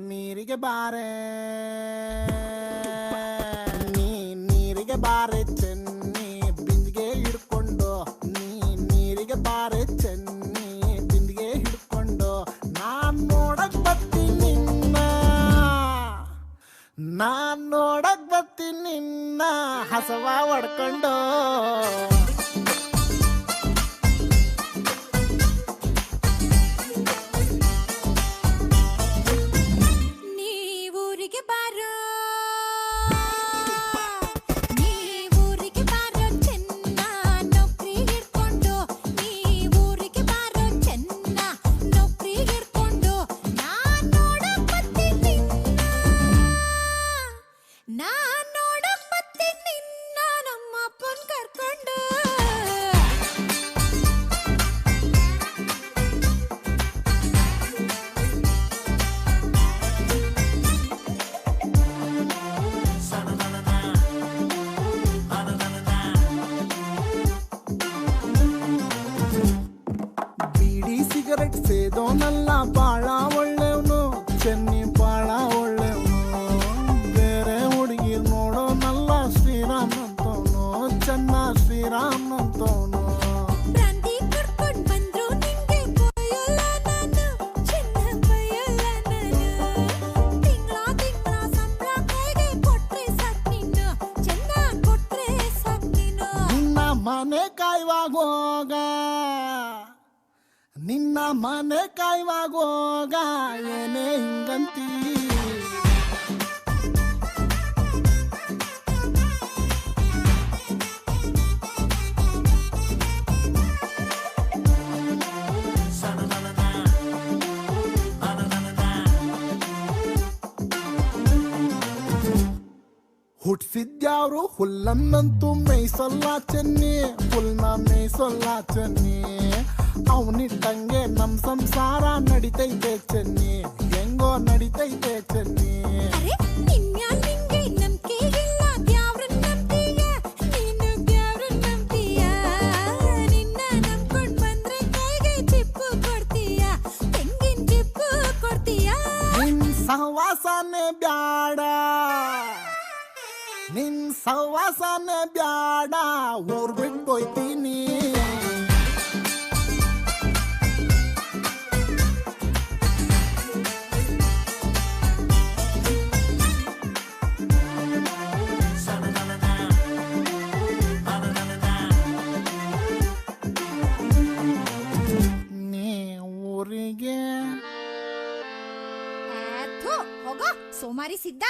ನೀರಿಗೆ ಬಾರೆ ನೀರಿಗೆ ಬಾರೆ ಚೆನ್ನಿ ಬಿಂದಿಗೆ ಹಿಡ್ಕೊಂಡು ನೀರಿಗೆ ಬಾರೆ ಚೆನ್ನಿ ಬಿಂದಿಗೆ ಹಿಡ್ಕೊಂಡು ನಾನ್ ನೋಡಕ್ ಬರ್ತೀನಿ ನಿನ್ನ ಹಸವ ಹೊಡ್ಕೊಂಡು. ಸಿಗರೆಟ್ ಸೇದೋನಲ್ಲ ಬಾಳ ಒಳ್ಳೆವನು ಚೆನ್ನಿ ಬಾಳ ಒಳ್ಳೆವನು. ಬೇರೆ ಹುಡುಗಿ ನೋಡೋನಲ್ಲ ಶ್ರೀರಾಮ್ ಅಂತವನು ಚೆನ್ನ ಶ್ರೀರಾಮ್ ಅಂತವನು. ನಿನ್ನ ಮನೆ ಕಾಯುವಾಗೋಗ ಏನೇ ಹಿಂಗಂತೀ. ಹುಟ್ಸಿದ್ಯಾವ್ರು ಹುಲ್ಲನ್ನಂತೂ ಮೇಯ್ಸಲ್ಲ ಚೆನ್ನಿ, ಹುಲ್ನ ಮೇಯ್ಸಲ್ಲ ಚೆನ್ನಿ. ಅವನಿಟ್ಟಂಗೆ ನಮ್ ಸಂಸಾರ ನಡಿತೈತೆ ಚೆನ್ನಿ, ಹೆಂಗೋ ನಡಿತೈತೆ ಚೆನ್ನಿ. ನಿನ್ ಸಹವಾಸನೆ ಬ್ಯಾಡ, ನಿನ್ ಸಹವಾಸನೆ ಬ್ಯಾಡ, ಊರ್ ಬಿಟ್ಟೋಯ್ತೀನಿ. ಹೋಗೋ ಸೋಮಾರಿ ಸಿದ್ಧ.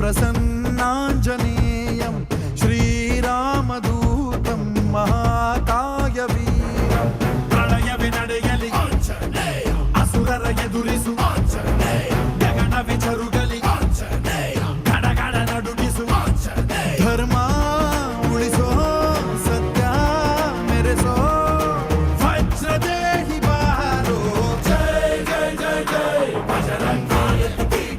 प्रसन्नाञ्जनेयं श्रीरामदूतं महाकायवीरं प्रलयवे ನಡೆಯಲಿ असुरर ಎದುರಿಸು ಗಗನವೇ ಜರುಗಲಿ ಗಡಗಡ ನಡುಗಿಸು ಧರ್ಮ ಉಳಿಸೋ ಸತ್ಯ ಮೆರೆಸೋ ವಜ್ರದೇಹಿ ಬಾರೋ ಜೈ ಜೈ ಜೈ ಜೈ ಬಜರಂಗಿ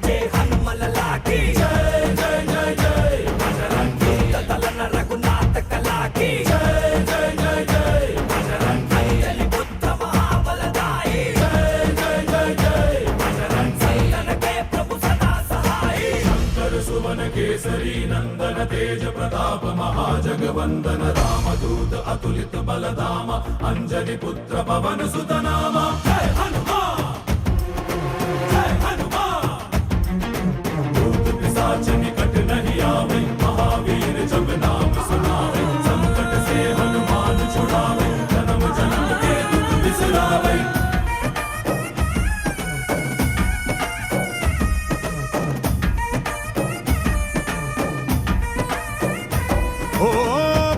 ಜೈ ಹನುಮಲ ಲಾಕಿ ಜೈ ಜೈ ಜೈ ಜೈ ಬಜರಂಗಿ ತಲನ ರಘುನಾಥ ಕಲಾಕಿ ಜೈ ಜೈ ಜೈ ಜೈ ಬಜರಂಗಿ ಅಲ್ಲಿ ಬುದ್ಧ ಮಹಾಬಲದಾಯಿ ಜೈ ಜೈ ಜೈ ಜೈ ಬಜರಂಗಿ ನನಗೆ ಪ್ರಭು ಸದಾ ಸಹಾಯಿ ಶಂಕರ ಸುವನ ಕೇಸರಿ ನಂದನ तेज प्रताप महाजगवंदन रामदूत अतुलित बलधाम अंजनी पुत्र पवन सुत नाम जय हनुमान जय हनुमान भूत पिशाच निकट नहीं आवे महावीर जब नाम सुनावे संकट से हनुमान छुड़ावे जन्म जन्म के दुख बिसरावे ओ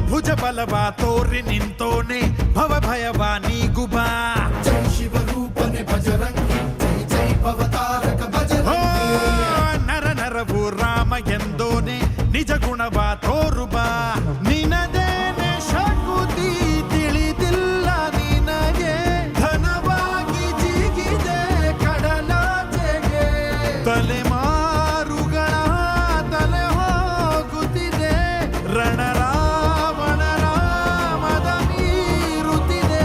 भुज बलवा तोरि निंतोने भव भयवा नीगुबा जय शिव रूपने बजरंगी जय जय भवतारक बजरंगी नर नरवु राम ಎಂದೋನೆ ನಿಜ ಗುಣವಾ ತೋರುಬಾ ನಿನದೇನೆ ಶಕುತಿ ತಿಳಿದಿಲ್ಲ ನಿನಗೆ ಧನವಾಗಿ ಜಿಗಿದೆ ಕಡಲಾಚೆಗೆ ತಲೆಮಾರುಗಳ ತಲೆ ಹೋಗುತ್ತಿದೆ ರಣರಾವಣ ರಾಮದ ನೀರುತ್ತಿದೆ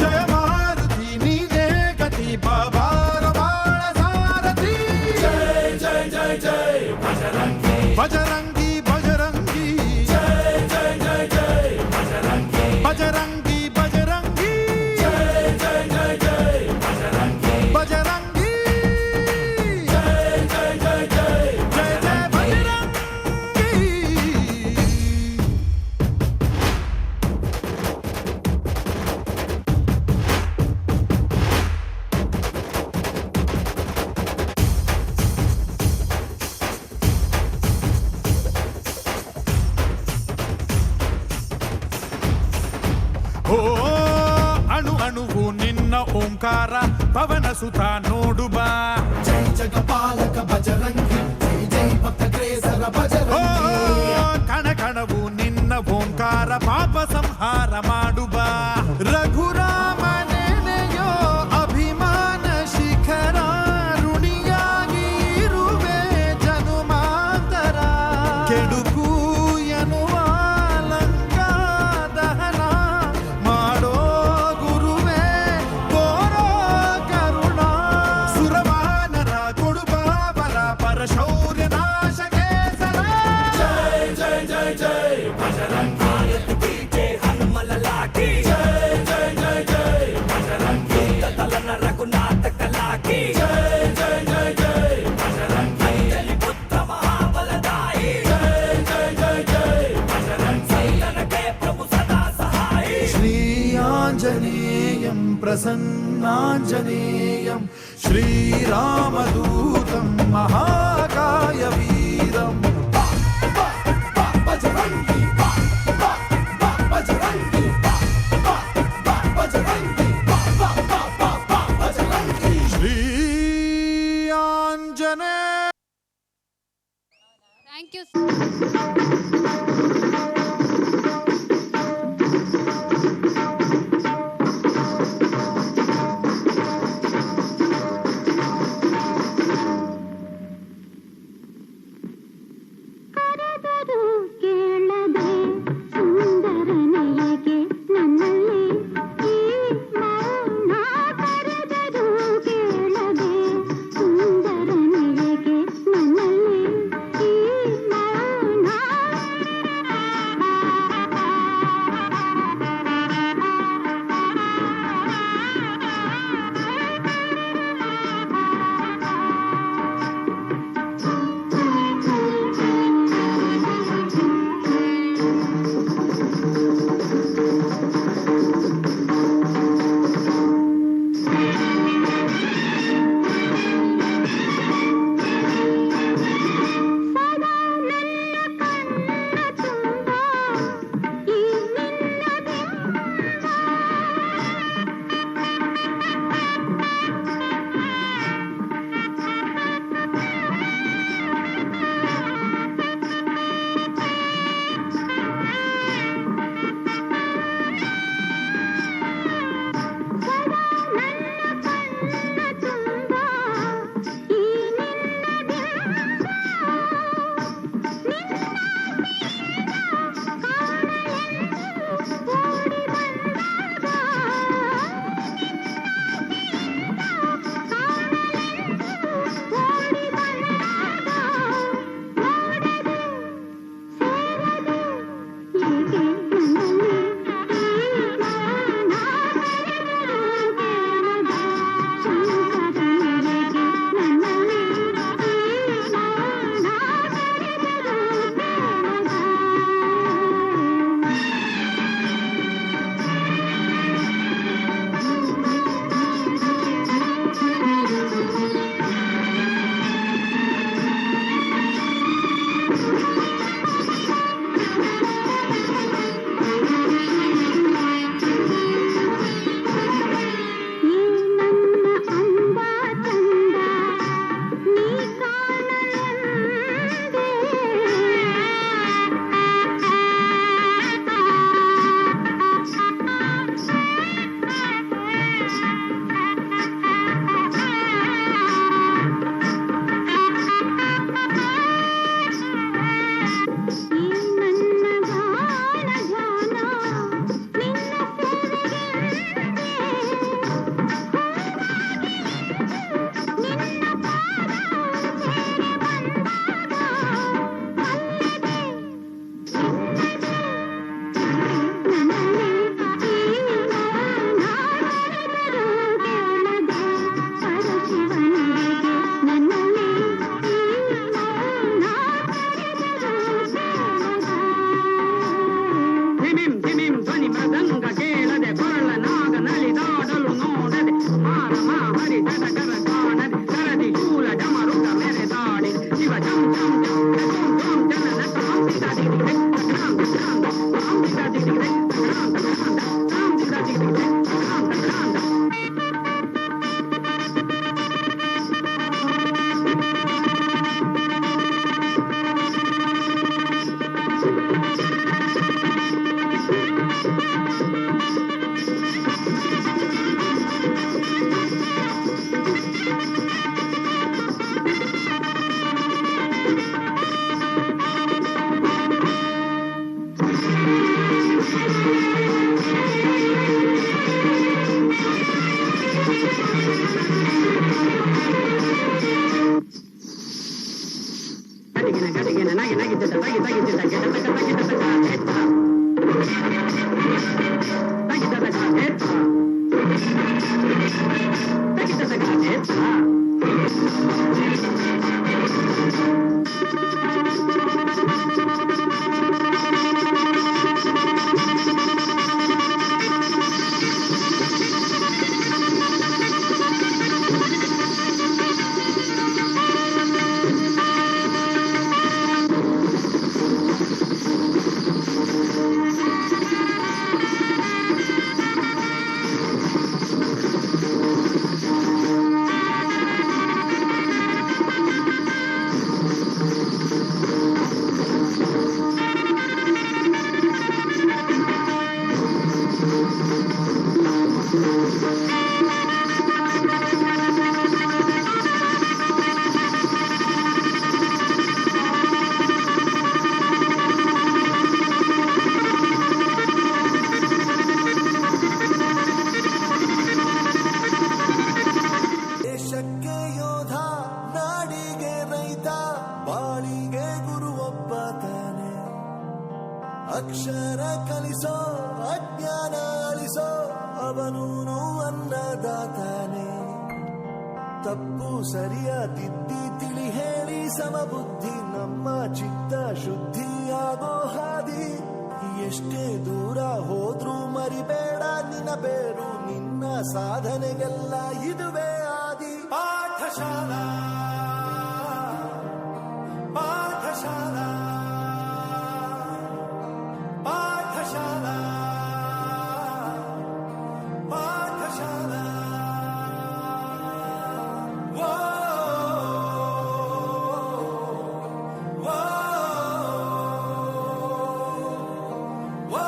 ಜಯ ಮಾರುತಿ ನೀನೇ ಗತಿ ಬಾಬಾರ ಬಾಳ ಸಾರಥಿ ಜೈ ಜೈ ಜೈ ಜೈ ಬಜರಂಗಿ ಬಜರಂಗಿ ಬಜರಂಗಿ ಜೈ ಜೈ ಜೈ ಜೈ ಬಜರಂಗಿ ಬಜರಂಗಿ ಬಜರಂಗಿ ಜೈ ಜೈ ಜೈ ಜೈ ಬಜರಂಗಿ ಬಜರಂಗಿ ಜೈ ಜೈ ಜೈ ಜೈ ಜೈ ಜೈ ಬಜರಂಗಿ ಓ ಅಣು ಅಣುವು ನಿನ್ನ ಓಂಕಾರ ಪವನ ಸುತ ನೋಡುಬಾ ಜೈ ಜಗಪಾಲಕ ಬಜರಂಗಿ ಜೈ ಜೈ ಭಕ್ತಗ್ರೇಸರ ಬಜರಂಗಿ ಕಣ ಕಣವು ನಿನ್ನ ಓಂಕಾರ ಪಾಪ ಸಂಹಾರ ಮಾಡುಬಾ ರಘುರಾಮ ನೆನೆಯೋ ಅಭಿಮಾನ ಶಿಖರ ಋಣಿಯಾಗಿ ಇರುವೆ ಜನುಮಾಂತರ ಕೆಡುಕು ಎನ್ನುವ ಲಂಕಾ ದಹನ ಮಾಡೋ ಗುರುವೇ ತೋರೋ ಕರುಣ ಸುರವಾನರ ಕೊಡುಬಾಬರ ಪರಶೌರ್ಯ ನಾಶಕೆ ಸರ ಜೈ ಜೈ ಜೈ ಜೈ ಬಜರಂಗಿ ಜೈ ಹನುಮಲ ಲಾಕಿ ಜೈ ಜೈ ಜೈ ಜೈ ಬಜರಂಗಿ ತಲನ ರಘುನಾಥ ಕಲಾಕಿ ಜೈ ಜೈ ಜೈ ಜೈ ಬಜರಂಗಿ ಅಲ್ಲಿ ಬುದ್ಧ ಮಹಾಬಲದಾಯಿ ಜೈ ಜೈ ಜೈ ಜೈ ಬಜರಂಗಿ ನನಗೆ ಪ್ರಭು ಸದಾ ಸಹಾಯಿ ಶ್ರೀ ಆಂಜನೇಯಂ ಪ್ರಸನ್ನಾಂಜನೇಯಂ ಶ್ರೀರಾಮದೂತಂ ಮಹಾಕಾಯವೀರಂ ಬಜರಂಗಿ ಬಜರಂಗಿ ಬಜರಂಗಿ ಬಜರಂಗಿ ಶ್ರೀ ಆಂಜನೇಯ Thank you. ಕರೆದರೂ ಕೇಳದೆ ಸುಂದರನೆಯಗೆ ನನ್ನಲ್ಲಿ ಈ ಮೌನ ಕರೆದರೂ ಕೇಳದೆ ಸುಂದರನೆಯಗೆ ನನ್ನಲ್ಲಿ ಈ ಮೌನ ದೇಶಕ್ಕೆ ಯೋಧ ನಾಡಿಗೆ ರೈತ ಬಾಳಿಗೆ ಗುರು ಒಬ್ಬ ತಾನೆ ಅಕ್ಷರ ಕಲಿಸೋ ಅಜ್ಞಾನ ಅಳಿಸೋ ಅವನೂನು ಅನ್ನದಾತಾನೆ ತಪ್ಪು ಸರಿಯ ತಿದ್ದಿ ತಿಳಿ ಹೇಳಿ ಸಮಬುದ್ಧಿ ನಮ್ಮ ಚಿತ್ತ ಶುದ್ಧಿಯಾಗೋ ಹಾದಿ ಎಷ್ಟೇ ದೂರ ಹೋದ್ರೂ ಮರಿಬೇಡ ನಿನ್ನ ಬೇರು ನಿನ್ನ ಸಾಧನೆಗೆಲ್ಲ ಇದುವೇ ಆದಿ ಪಾಠಶಾಲಾ ಪಾಠಶಾಲಾ ಪಾಠಶಾಲಾ ಪಾಠಶಾಲಾ ವೋ ವೋ ವೋ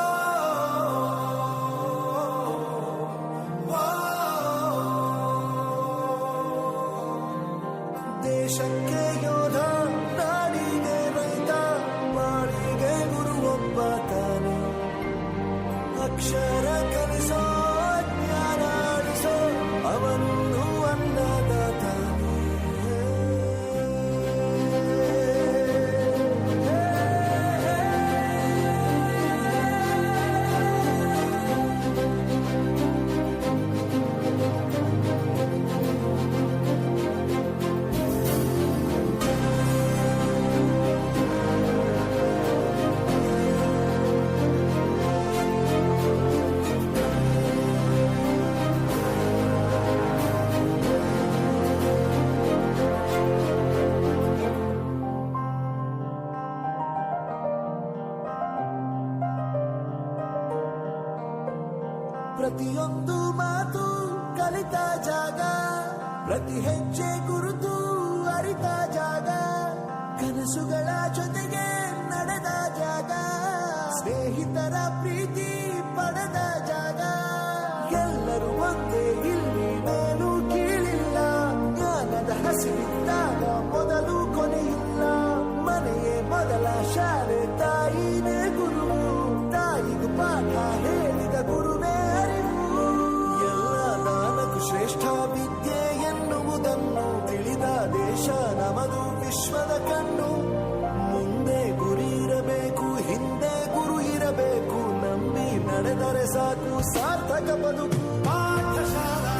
ದೇಶಕ್ಕೆ ಯೋಧ ನಾಡಿಗೆ ರೈತ ಬಾಳಿಗೆ ಗುರು ಒಬ್ಬ ತಾನೆ ಅಕ್ಷರ ಕಲಿಸೋ ಜ್ಞಾನ ಅಳಿಸೋ ಅವನು ಅನ್ನದಾತಾನೆ ಪ್ರತಿಯೊಂದು ಮಾತು ಕಲಿತ ಜಾಗ ಪ್ರತಿ ಹೆಜ್ಜೆ ಗುರುತು ಅರಿತ ಜಾಗ ಕನಸುಗಳ ಜೊತೆಗೆ ನಡೆದ ಜಾಗ ಸ್ನೇಹಿತರ ಪ್ರೀತಿ ಪಡೆದ ಜಾಗ ಎಲ್ಲರೂ ಒಂದೇ ಇಲ್ಲಿ ಮೇಲೂ ಕೀಳಿಲ್ಲ ಜ್ಞಾನದ ಹಸಿವಿದ್ದಾಗ ಮೊದಲು ಕೊನೆಯಿಲ್ಲ ಮನೆಯೇ ಮೊದಲ ಶಾಲೆ ತಾಯಿನೇ ಗುರು ತಾಯಿಗೂ ಪಾಠ ಹೇಳಿದ ಗುರುವೇ ಅರಿವು ಎಲ್ಲ ದಾನಕ್ಕೂ ಶ್ರೇಷ್ಠ ವಿದ್ಯೆ ಎನ್ನುವುದನ್ನು ತಿಳಿದ ದೇಶ ನಮದು ವಿಶ್ವದ ಕಣ್ಣು ಮುಂದೆ ಗುರಿ ಇರಬೇಕು ಹಿಂದೆ ಗುರು ಇರಬೇಕು ನಂಬಿ ನಡೆದರೆ ಸಾಕು ಸಾರ್ಥಕ ಬದುಕು ಪಾಠಶಾಲಾ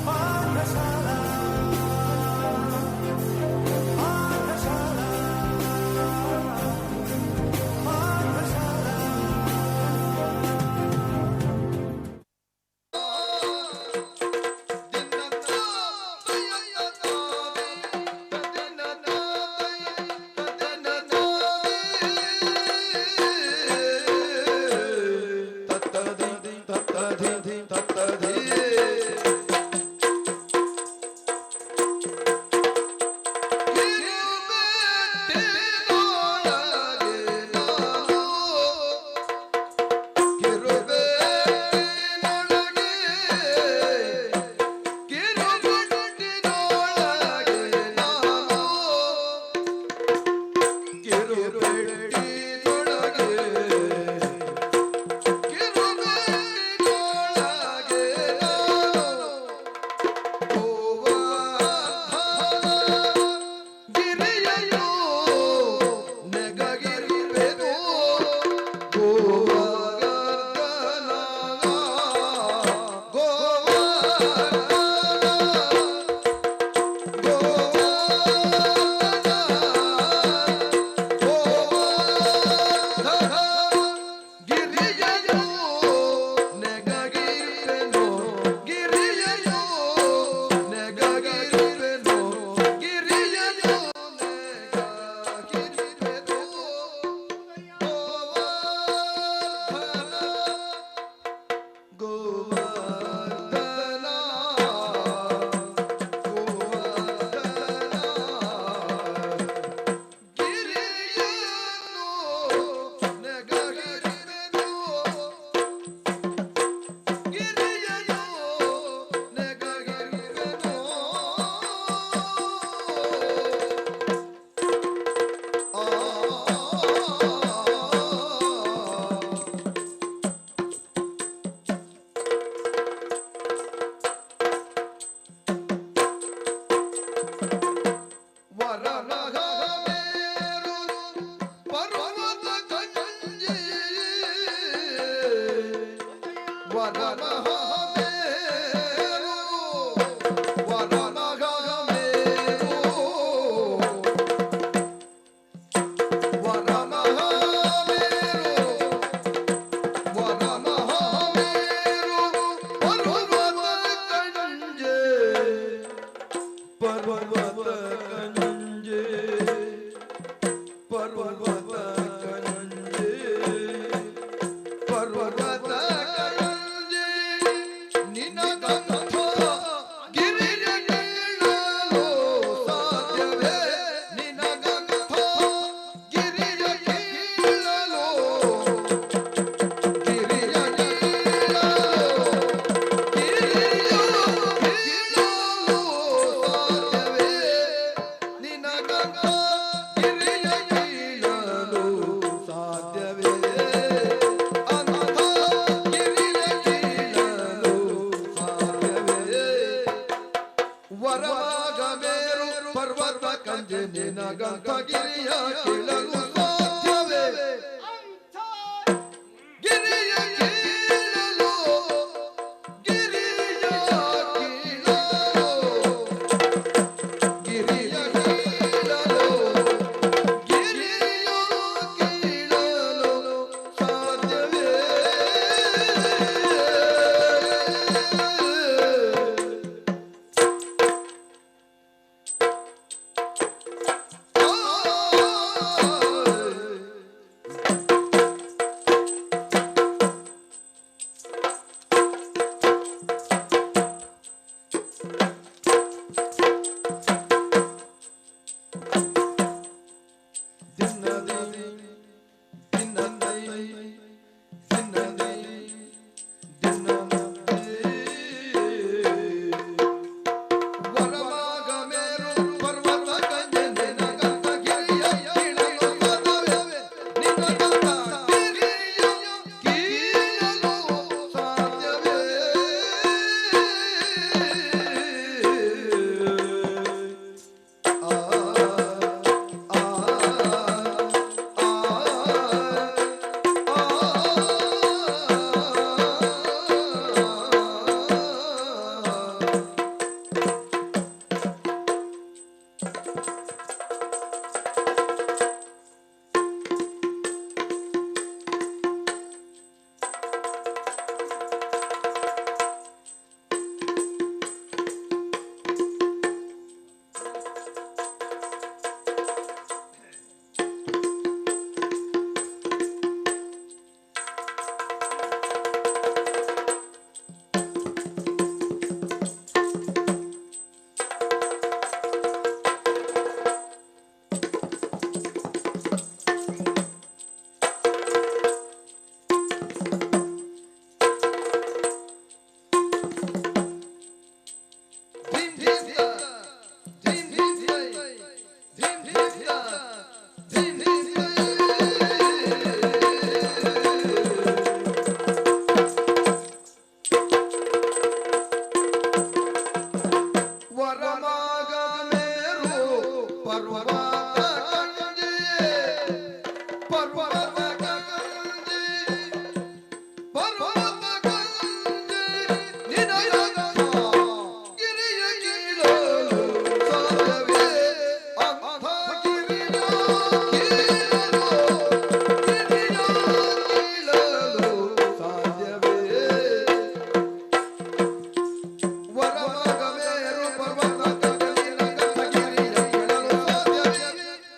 ಪಾಠಶಾಲಾ ಪಾಠಶಾಲಾ ಪಾಠಶಾಲಾ ತತ್ತದ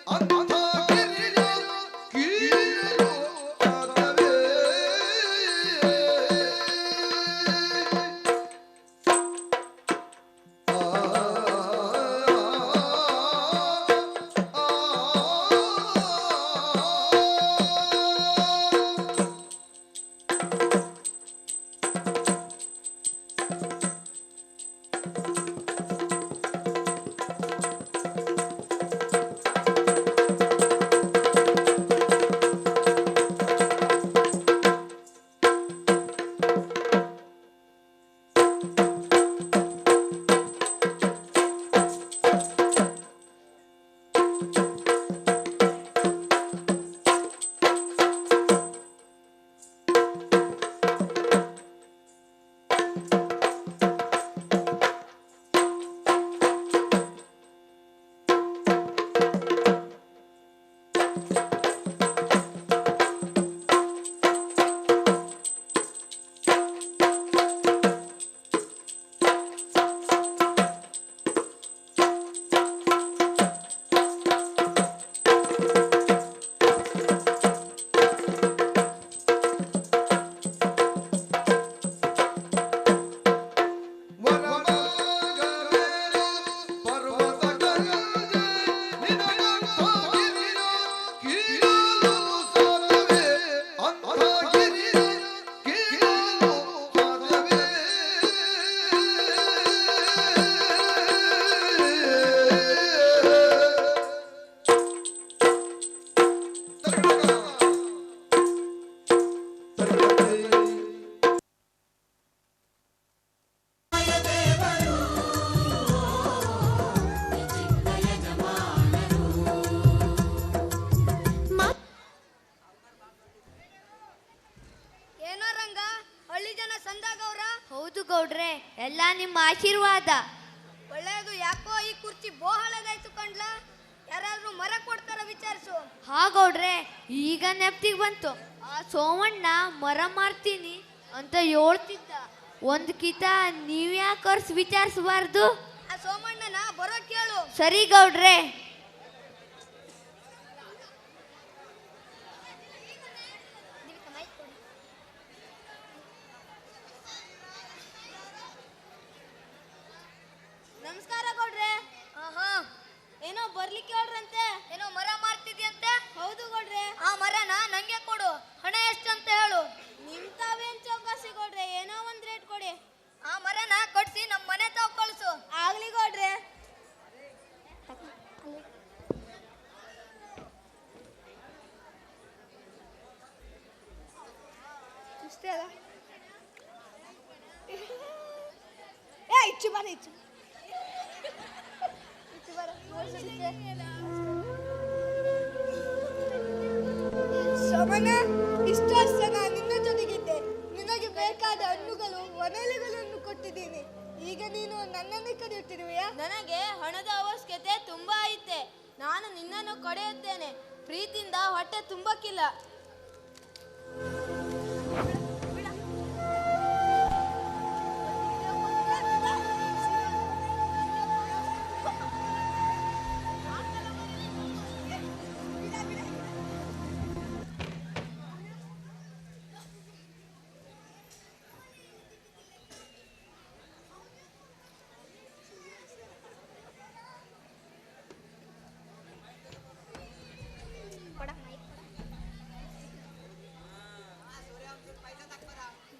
ಅಂತ ಹೌದು ಗೌಡ್ರೆ, ಎಲ್ಲ ನಿಮ್ಮ ಆಶೀರ್ವಾದ. ಒಳ್ಳೇದು. ಯಾಕೋ ಈ ಕುರ್ಚಿ ಬೋಹಳಗಾಯ್ತು ಕಂಡ್ಲ. ಯಾರಾದ್ರೂ ಮರ ಕೊಡ್ತಾರ ವಿಚಾರಿಸು. ಹಾ ಗೌಡ್ರೆ, ಈಗ ನೆಪ್ತಿಗೆ ಬಂತು. ಆ ಸೋಮಣ್ಣ ಮರ ಮಾರ್ತೀನಿ ಅಂತ ಹೇಳ್ತಿದ್ದ. ಒಂದು ಕಿತ ನೀವ್ಯಾಕರ್ಸ್ ವಿಚಾರಿಸಬಾರ್ದು? ಆ ಸೋಮಣ್ಣನ ಬರೋ ಕೇಳು. ಸರಿ ಗೌಡ್ರೆ. ನಮಸ್ಕಾರ ಗೌಡ್ರೆ. ಏನೋ ಬರ್ಲಿಕ್ಕೆ ಹೇಳ್ರಂತೆ. ಏನೋ ಮರ ಮಾರ್ತಿದ್ಯಂತೆ. ಹೌದು ಗೌಡ್ರೆ. ಆ ಮರನ ನಂಗೆ ಕೊಡು. ಹಣ ಎಷ್ಟಂತ ಹೇಳು. ನಿಮ್ ತಾವೇನ್ ಚೌಕಾಸಿ ಗೌಡ್ರೆ, ಏನೋ ಒಂದ್ ರೇಟ್ ಕೊಡಿ. ಆ ಮರನ ಕೊಡ್ಸಿ ನಮ್ ಮನೆ ತಾವ್ ಕಳ್ಸು. ಆಗ್ಲಿ ಗೌಡ್ರೆ. ಇಷ್ಟೇ ಅಲ್ಲ. ಇಚ್ಚು ಬಾರ ಇಚ್ಚು. ಸೋಮಣ್ಣ, ಇಷ್ಟೊಂದು ಜನ ನಿನ್ನ ಜೊತೆಗಿದ್ದೆ. ನಿನಗೆ ಬೇಕಾದ ಹಣ್ಣುಗಳು ಒನಲುಗಳನ್ನು ಕೊಟ್ಟಿದ್ದೀನಿ. ಈಗ ನೀನು ನನ್ನನ್ನೇ ಕರೆಯುತ್ತಿರುವೆಯಾ? ನನಗೆ ಹಣದ ಅವಶ್ಯಕತೆ ತುಂಬಾ ಐತೆ. ನಾನು ನಿನ್ನನ್ನು ಕರೆಯುತ್ತೇನೆ. ಪ್ರೀತಿಯಿಂದ ಹೊಟ್ಟೆ ತುಂಬಕ್ಕಿಲ್ಲ.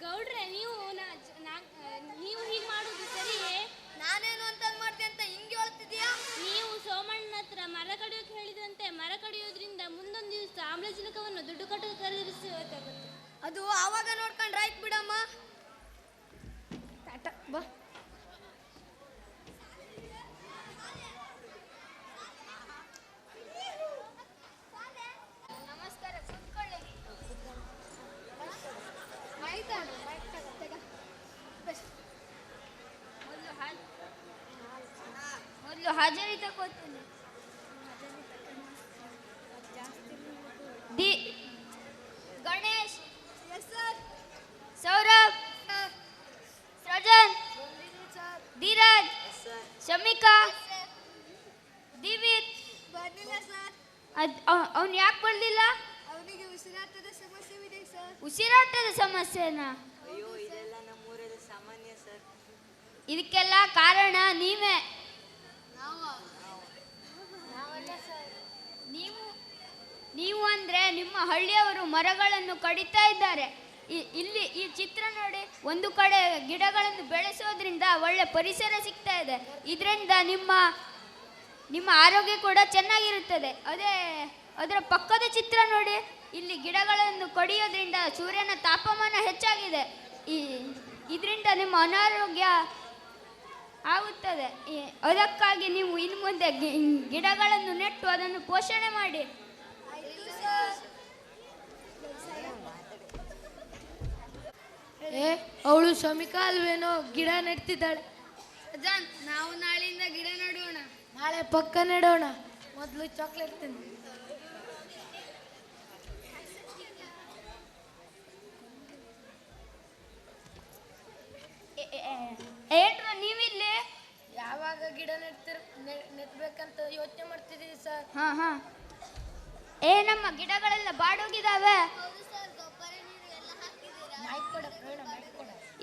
ಗೌಡ್ರೆ, ನೀವು ಹೀಗೆ ಮಾಡೋದು ಸರಿಯೇ? ನಾನೇನು ಅಂತ ಮಾಡ್ತೆ ಅಂತ ಹಿಂಗೆ ಹೇಳ್ತಿದ್ಯಾ? ನೀವು ಸೋಮಣ್ಣ ಹತ್ರ ಮರ ಕಡಿಯೋಕೆ ಹೇಳಿದಂತೆ ಮರ ಕಡಿಯೋದ್ರಿಂದ ಮುಂದೊಂದು ದಿವಸ ಆಮ್ಲಜನಕವನ್ನು ದುಡ್ಡು ಕಟ್ಟು ಖರೀದಿಸುತ್ತೆ. ಅದು ಆವಾಗ ನೋಡ್ಕೊಂಡ್ರೆ ಆಯ್ತು ಬಿಡಮ್ಮ. ಬಾ. ನಮಸ್ಕಾರ, ಕೂತ್ಕೊಳ್ಳಿ. ಮೊದಲು ಹಾಜರಿ ತಗೋತೀನಿ. ಗಣೇಶ್, ಸೌರಭ್, ಸೃಜನ್, ಧೀರಜ್, ಶಮಿಕಾ, ದಿವಿತ್. ಬರ್ಲಿಲ್ಲ ಸರ್. ಅವ್ನು ಯಾಕೆ ಬರ್ಲಿಲ್ಲ? ಅವನಿಗೆ ಉಸಿರಾಟದ ಸಮಸ್ಯೆ ಇದೆ ಸರ್. ಉಸಿರಾಟದ ಸಮಸ್ಯೆನಾ? ಅಯ್ಯೋ, ಇದೆಲ್ಲ ನಮ್ಮೂರಲ್ಲಿ ಸಾಮಾನ್ಯ ಸರ್. ಇದಕ್ಕೆಲ್ಲ ಕಾರಣ ನೀವೇ. ನೀವು ಅಂದ್ರೆ ನಿಮ್ಮ ಹಳ್ಳಿಯವರು ಮರಗಳನ್ನು ಕಡಿತಾ ಇದ್ದಾರೆ. ಇಲ್ಲಿ ಈ ಚಿತ್ರ ನೋಡಿ. ಒಂದು ಕಡೆ ಗಿಡಗಳನ್ನು ಬೆಳೆಸೋದ್ರಿಂದ ಒಳ್ಳೆ ಪರಿಸರ ಸಿಗ್ತಾ ಇದೆ. ಇದರಿಂದ ನಿಮ್ಮ ಆರೋಗ್ಯ ಕೂಡ ಚೆನ್ನಾಗಿರುತ್ತದೆ. ಅದರ ಪಕ್ಕದ ಚಿತ್ರ ನೋಡಿ. ಇಲ್ಲಿ ಗಿಡಗಳನ್ನು ಕಡಿಯೋದ್ರಿಂದ ಸೂರ್ಯನ ತಾಪಮಾನ ಹೆಚ್ಚಾಗಿದೆ. ಇದರಿಂದ ನಿಮ್ಮ ಅನಾರೋಗ್ಯ ಆಗುತ್ತದೆ. ಅದಕ್ಕಾಗಿ ನೀವು ಇನ್ನು ಮುಂದೆ ಗಿಡಗಳನ್ನು ನೆಟ್ಟು ಅದನ್ನು ಪೋಷಣೆ ಮಾಡಿ. ಅವಳು ಶಮಿಕಾ ಅಲ್ವೇನೋ ಗಿಡ ನೆಡ್ತಿದ್ದಾಳೆ. ನಾವು ನಾಳೆಯಿಂದ ಗಿಡ ನೆಡೋಣ. ನಾಳೆ ಪಕ್ಕ ನೆಡೋಣ. ಮೊದಲು ಚಾಕ್ಲೇಟ್ ತಿಂದು. ಏನ್ರ ನೀವಿಲ್ಲಿ ಯಾವಾಗ ಗಿಡ ನೆಟ್ಬೇಕಂತ ಯೋಚನೆ ಮಾಡ್ತಿದ್ದೀವಿ ಸರ್. ಹಾ ಹಾ. ನಮ್ಮ ಗಿಡಗಳೆಲ್ಲ ಬಾಡೋಗಿದಾವೆ.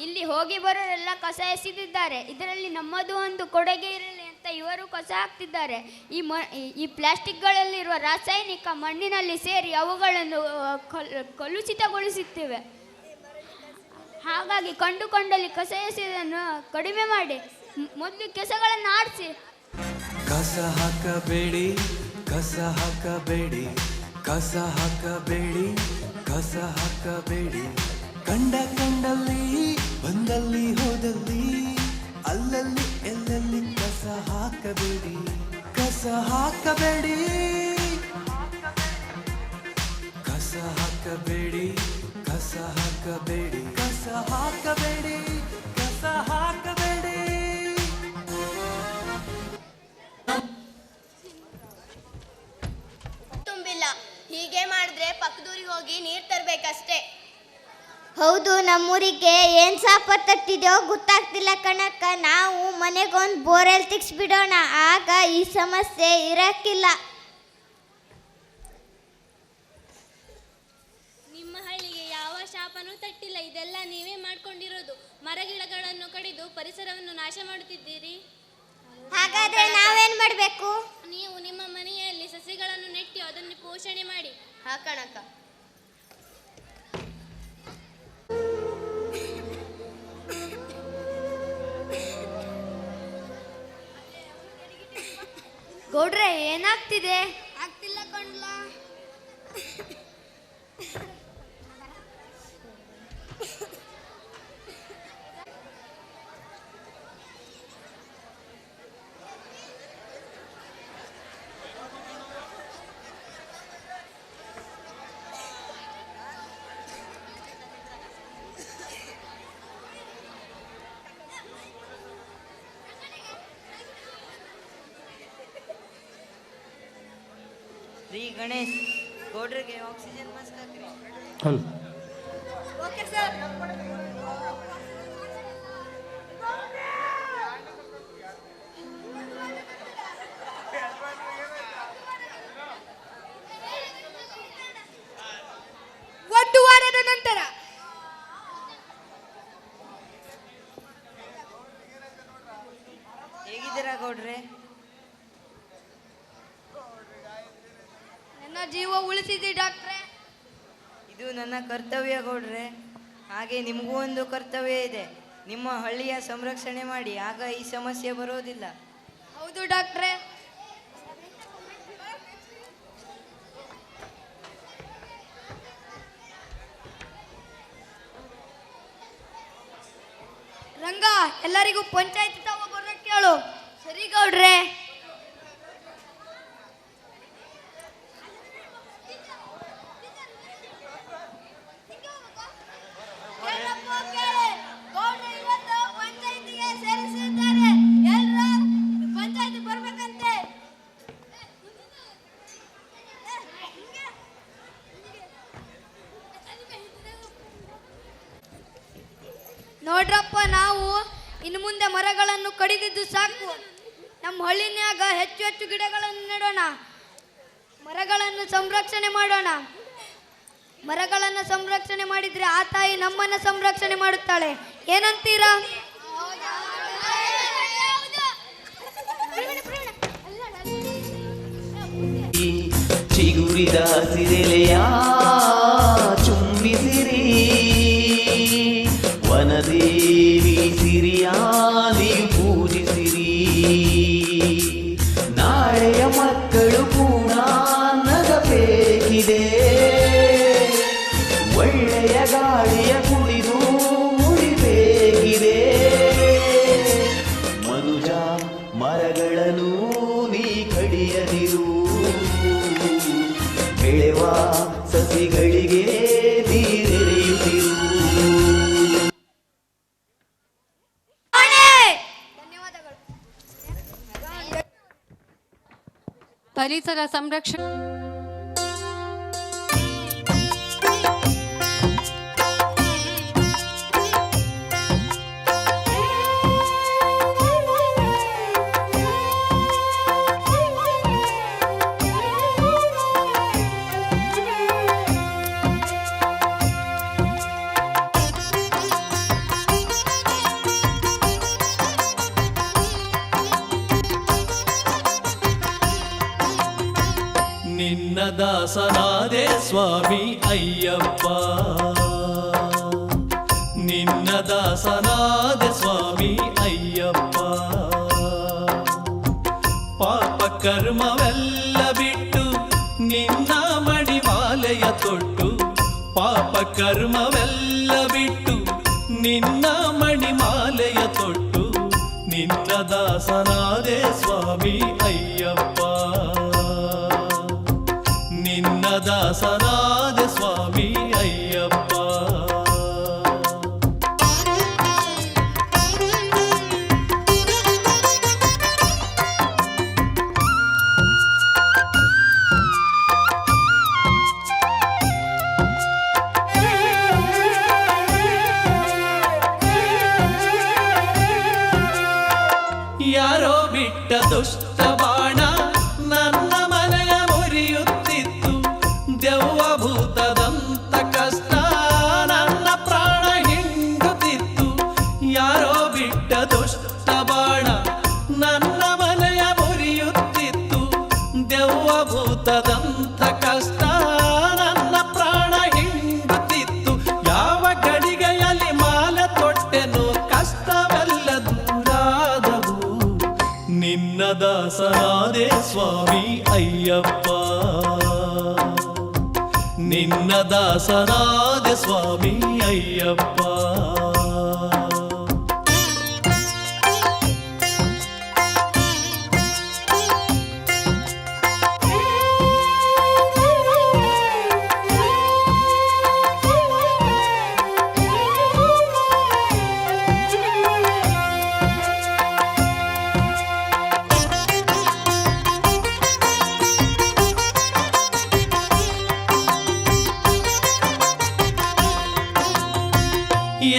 ಇಲ್ಲಿ ಹೋಗಿ ಬರೋರೆಲ್ಲ ಕಸ ಎಸೆದಿದ್ದಾರೆ. ಇದರಲ್ಲಿ ನಮ್ಮದು ಒಂದು ಕೊಡುಗೆ ಇರಲಿ ಅಂತ ಇವರು ಕಸ ಹಾಕ್ತಿದ್ದಾರೆ. ಈ ಪ್ಲಾಸ್ಟಿಕ್ಗಳಲ್ಲಿರುವ ರಾಸಾಯನಿಕ ಮಣ್ಣಿನಲ್ಲಿ ಸೇರಿ ಅವುಗಳನ್ನು ಕಲುಷಿತಗೊಳಿಸುತ್ತಿವೆ. ಹಾಗಾಗಿ ಕಂಡುಕೊಂಡಲ್ಲಿ ಕಸ ಎಸೆಯುವುದನ್ನು ಕಡಿಮೆ ಮಾಡಿ ಮೊದಲು ಕೆಸಗಳನ್ನು ಆಡಿಸಿ. ಕಸ ಹಾಕಬೇಡಿ, ಕಸ ಹಾಕಬೇಡಿ, ಕಸ ಹಾಕಬೇಡಿ, ಕಸ ಹಾಕಬೇಡಿ. ಕಂಡಲ್ಲಿ ಬಂದಲ್ಲಿ ಹೋದಲ್ಲಿ ಅಲ್ಲಲ್ಲಿ ಎಲ್ಲೆಲ್ಲಿ ಕಸ ಹಾಕಬೇಡಿ, ಕಸ ಹಾಕಬೇಡಿ, ಕಸ ಹಾಕಬೇಡಿ, ಕಸ ಹಾಕಬೇಡಿ, ಕಸ ಹಾಕಬೇಡಿ, ಕಸ ಹಾಕಬೇಡಿ. ತುಂಬಿಲ್ಲ. ಹೀಗೆ ಮಾಡಿದ್ರೆ ಪಕ್ಕದೂರಿಗೆ ಹೋಗಿ ನೀರು ತರಬೇಕಷ್ಟೇ. ಹೌದು, ನಮ್ಮೂರಿಗೆ ಏನ್ ಶಾಪ ತಟ್ಟಿದೆಯೋ ಗೊತ್ತಾಗ್ತಿಲ್ಲ ಕಣಕ್ಕ. ನಾವು ಮನೆಗೊಂದು ಬೋರ್ವೆಲ್ ತೆಗಿಸ್ಬಿಡೋಣ, ಆಗ ಈ ಸಮಸ್ಯೆ ಇರಕ್ಕಿಲ್ಲ. ನಿಮ್ಮ ಹಳ್ಳಿಗೆ ಯಾವ ಶಾಪನೂ ತಟ್ಟಿಲ್ಲ. ಇದೆಲ್ಲ ನೀವೇ ಮಾಡ್ಕೊಂಡಿರೋದು. ಮರಗಿಡಗಳನ್ನು ಕಡಿದು ಪರಿಸರವನ್ನು ನಾಶ ಮಾಡುತ್ತಿದ್ದೀರಿ. ಹಾಗಾದ್ರೆ ನಾವೇನ್ ಮಾಡ್ಬೇಕು? ನೀವು ನಿಮ್ಮ ಮನೆಯಲ್ಲಿ ಸಸಿಗಳನ್ನು ನೆಟ್ಟಿ ಅದನ್ನು ಪೋಷಣೆ ಮಾಡಿ. ಹಾಕಣಕ್ಕ. ಗೌಡ್ರೆ ಏನಾಗ್ತಿದೆ? ಆಗ್ತಿಲ್ಲ ಕಣ್ಲ. ರೀ ಗಣೇಶ್, ಗೌಡ್ರಿಗೆ ಆಕ್ಸಿಜನ್ ಮಾಸ್ಕ್ ಹಾಕ್ರಿ. Okay sir. ಒಂದು ವಾರದ ನಂತರ ಹೇಗಿದ್ದೀರಾ ಗೌಡ್ರೆ? ನನ್ನ ಜೀವ ಉಳಿಸಿದಿ ಡಾಕ್ಟ್ರೆ. ಇದು ನನ್ನ ಕರ್ತವ್ಯ ಗೌಡ್ರೆ. ಹಾಗೆ ನಿಮಗೂ ಒಂದು ಕರ್ತವ್ಯ ಇದೆ. ನಿಮ್ಮ ಹಳ್ಳಿಯ ಸಂರಕ್ಷಣೆ ಮಾಡಿ, ಆಗ ಈ ಸಮಸ್ಯೆ ಬರೋದಿಲ್ಲ. ಹೌದು ಡಾಕ್ಟ್ರೆ. ರಂಗ, ಎಲ್ಲರಿಗೂ ಪಂಚಾಯತಿ ತಗೋ ಬರೋಕ್ಕೆ ಹೇಳು. ಸರಿ ಗೌಡ್ರೆ. ನೋಡ್ರಪ್ಪ, ನಾವು ಇನ್ನು ಮುಂದೆ ಮರಗಳನ್ನು ಕಡಿದಿದ್ದು ಸಾಕು. ನಮ್ಮ ಹಳ್ಳಿನ್ಯಾಗ ಹೆಚ್ಚು ಹೆಚ್ಚು ಗಿಡಗಳನ್ನು ನೆಡೋಣ, ಮರಗಳನ್ನು ಸಂರಕ್ಷಣೆ ಮಾಡೋಣ. ಮರಗಳನ್ನು ಸಂರಕ್ಷಣೆ ಮಾಡಿದ್ರೆ ಆ ತಾಯಿ ನಮ್ಮನ್ನ ಸಂರಕ್ಷಣೆ ಮಾಡುತ್ತಾಳೆ. ಏನಂತೀರಾ? ಚಿಗುರಿದ ಸಿರೆಲೆಯ ಚುಂಬಿಸಿರಿ, ವನದೇವಿ ಸಿರಿಯಾಲಿ ಪೂಜಿಸಿರಿ. ನಾಳೆಯ ಮಕ್ಕಳು ಕೂಡ ನಗಬೇಕಿದೆ, ಒಳ್ಳೆಯ ಗಾಳಿಯ ಕುಡಿದು ಉಳಿಬೇಕಿದೆ. ಮನುಜ ಮರಗಳನ್ನು ನೀ ಕಡಿಯದಿರು, ಬೆಳೆವ ಸಸಿಗಳಿಗೆ ನೀರೆರೆಯುತ್ತಿರು. ಪರಿಸರ ಸಂರಕ್ಷಣೆ ನಿನ್ನ ದಾಸನಾದೆ ಸ್ವಾಮಿ ಅಯ್ಯಪ್ಪ, ನಿನ್ನ ದಾಸನಾದೆ ಸ್ವಾಮಿ ಅಯ್ಯಪ್ಪ. ಪಾಪ ಕರ್ಮವೆಲ್ಲ ಬಿಟ್ಟು ನಿನ್ನ ಮಣಿಮಾಲೆಯ ತೊಟ್ಟು, ಪಾಪ ಕರ್ಮವೆಲ್ಲ ಬಿಟ್ಟು ನಿನ್ನ ಮಣಿಮಾಲೆಯ ತೊಟ್ಟು, ನಿನ್ನ ದಾಸನಾದೆ ಸ್ವಾಮಿ ಅಯ್ಯಪ್ಪ, ನಿನ್ನ ದಾಸನಾದೆ ಸ್ವಾಮಿ ಅಯ್ಯಪ್ಪ. ಯಾರೋ ಬಿಟ್ಟ ದುಷ್ಟ ಬಾಣ ನನ್ನ ಮನೆಯ ಮುರಿಯುತ್ತಿತ್ತು, ದೆವ್ವ ಭೂತದಂತ ಕಷ್ಟ ನನ್ನ ಪ್ರಾಣ ಹಿಂಡುತ್ತಿತ್ತು. ಯಾರೋ ಬಿಟ್ಟ ದುಷ್ಟ ಬಾಣ ನನ್ನ ಮನೆಯ ಮುರಿಯುತ್ತಿತ್ತು, ದೆವ್ವ ಭೂತದಂತ ಕಷ್ಟ ನನ್ನ ಪ್ರಾಣ ಹಿಂಡುತ್ತಿತ್ತು. ಯಾವ ಗಡಿಗೆಯಲ್ಲಿ ಮಾಲೆ ತೊಟ್ಟೆನೋ ಕಷ್ಟವೆಲ್ಲ ದೂರಾದವು, ನಿನ್ನ ದಾಸನಾದೆ ಸ್ವಾಮಿ ಅಯ್ಯಪ್ಪ, ನಿನ್ನ ದಾಸನಾದೆ ಸ್ವಾಮಿ ಅಯ್ಯಪ್ಪ.